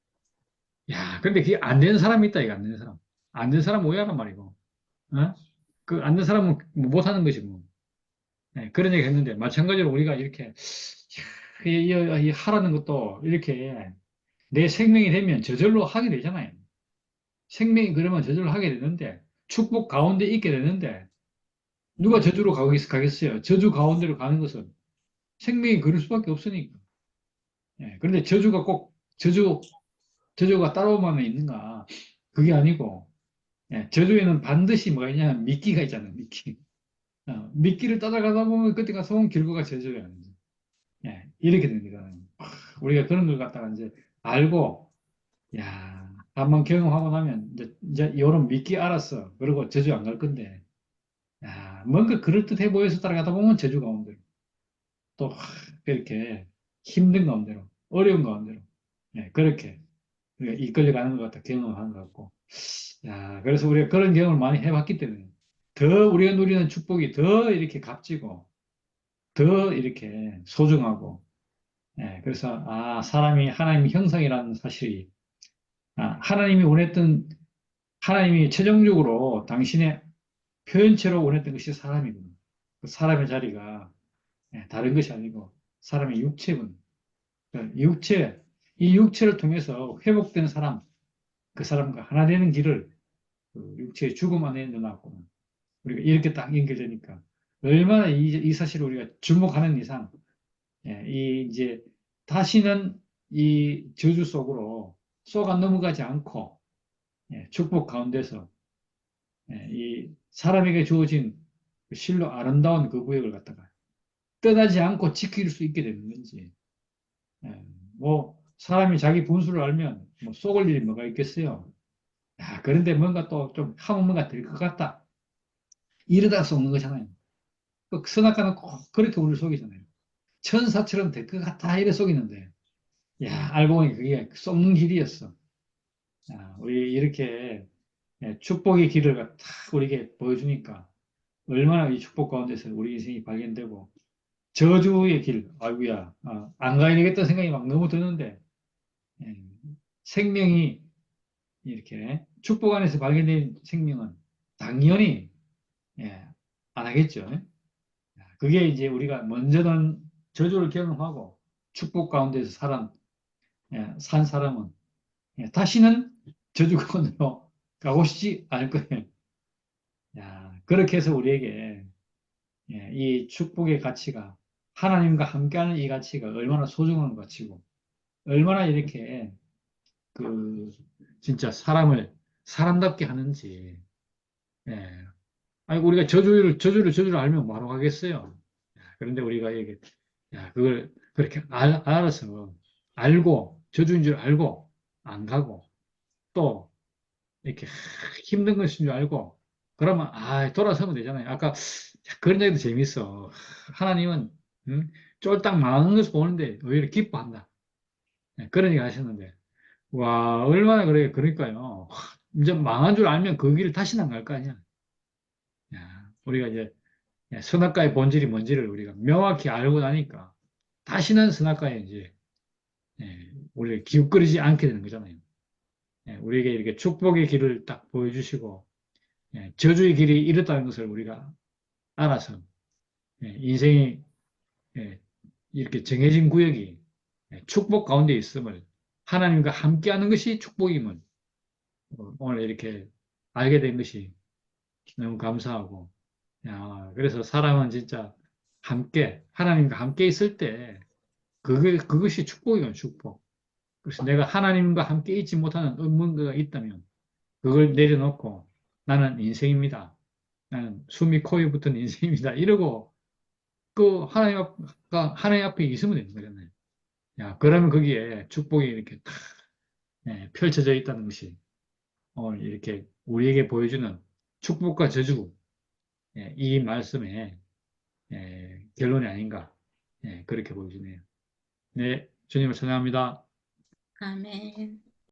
야, 근데 그게 안 되는 사람이 있다, 이거 안 되는 사람. 안 되는 사람 오해하란 말이고, 어? 그 안 되는 사람은 뭐 못하는 것이 뭐. 그런 얘기 했는데, 마찬가지로 우리가 이렇게, 이 하라는 것도 이렇게 내 생명이 되면 저절로 하게 되잖아요. 생명이 그러면 저절로 하게 되는데, 축복 가운데 있게 되는데, 누가 저주로 가겠어요? 저주 가운데로 가는 것은 생명이 그럴 수밖에 없으니까. 그런데 저주가 따라오만 있는가? 그게 아니고, 저주에는 반드시 뭐가 있냐면 미끼가 있잖아요, 미끼. 미끼를 따라가다 보면 그때 가서 온 결과가 저주예요. 이렇게 됩니다. 우리가 그런 걸 갖다가 이제 알고, 야, 한번 경험하고 나면 이제 이런 미끼 알았어. 그리고 저주 안 갈 건데, 야, 뭔가 그럴듯해 보여서 따라가다 보면 저주가 온대요. 또 그렇게 힘든 가운데로, 어려운 가운데로, 그렇게 우리가 이끌려가는 것 같다 경험하는 것 같고, 야, 그래서 우리가 그런 경험을 많이 해봤기 때문에 더 우리가 누리는 축복이 더 이렇게 값지고, 더 이렇게 소중하고, 그래서 사람이 하나님의 형상이라는 사실이, 하나님이 원했던, 하나님이 최종적으로 당신의 표현체로 원했던 것이 사람이구나. 그 사람의 자리가 다른 것이 아니고 사람의 육체군. 그 육체, 이 육체를 통해서 회복된 사람, 그 사람과 하나 되는 길을 그 육체의 죽음 안에 넣어놨고 우리가 이렇게 딱 연결되니까 얼마나 이 사실을 우리가 주목하는 이상, 이 이제 다시는 이 저주 속으로 쏘가 넘어가지 않고 축복 가운데서 이 사람에게 주어진 그 실로 아름다운 그 구역을 갖다가 떠나지 않고 지킬 수 있게 되는 건지. 예, 뭐 사람이 자기 분수를 알면 뭐 속을 일이 뭐가 있겠어요. 야, 그런데 뭔가 또 좀 하면 뭔가 될 것 같다. 이러다가 속는 거잖아요. 그 선악과는 꼭 그렇게 우리를 속이잖아요. 천사처럼 될 것 같다 이래 속이는데, 야, 알고 보니 그게 속는 길이었어. 야, 우리 이렇게 축복의 길을 딱 우리에게 보여주니까 얼마나 이 축복 가운데서 우리 인생이 발견되고 저주의 길, 아이고야, 안 가야 되겠다는 생각이 막 너무 드는데, 예, 생명이 이렇게 축복 안에서 발견된 생명은 당연히 안 하겠죠. 그게 이제 우리가 먼저는 저주를 경험하고 축복 가운데서 산 사람은 다시는 저주 가운데로 가고 싶지 않을 거예요. 야, 그렇게 해서 우리에게 이 축복의 가치가 하나님과 함께하는 이 가치가 얼마나 소중한 가치고 얼마나 이렇게 그 진짜 사람을 사람답게 하는지. 예. 아니 우리가 저주를 알면 뭐하러 하겠어요. 그런데 우리가 이게 그걸 그렇게 알아서 알고 저주인 줄 알고 안 가고 또 이렇게 힘든 것인 줄 알고 그러면 돌아서면 되잖아요. 아까 그런 얘기도 재밌어. 하나님은 쫄딱 망하는 것을 보는데 오히려 기뻐한다. 그런 얘기 하셨는데 와 얼마나 그래 그러니까요. 이제 망한 줄 알면 그 길을 다시는 안 갈 거 아니야. 우리가 이제 선악과의 본질이 뭔지를 우리가 명확히 알고 나니까 다시는 선악과에 이제 우리가 기웃거리지 않게 되는 거잖아요. 우리에게 이렇게 축복의 길을 딱 보여주시고 저주의 길이 이렇다는 것을 우리가 알아서 인생이 이렇게 정해진 구역이 축복 가운데 있음을 하나님과 함께하는 것이 축복임을 오늘 이렇게 알게 된 것이 너무 감사하고 그래서 사람은 진짜 함께 하나님과 함께 있을 때 그것이 축복이에요, 축복. 그래서 내가 하나님과 함께 있지 못하는 뭔가가 있다면 그걸 내려놓고 나는 인생입니다. 나는 숨이 코에 붙은 인생입니다. 이러고 그 하나님 앞에 있으면 되는 거잖아요. 그러면 거기에 축복이 이렇게 탁 펼쳐져 있다는 것이 오늘 이렇게 우리에게 보여주는 축복과 저주, 이 말씀의 결론이 아닌가, 그렇게 보여주네요. 네, 주님을 찬양합니다. 아멘.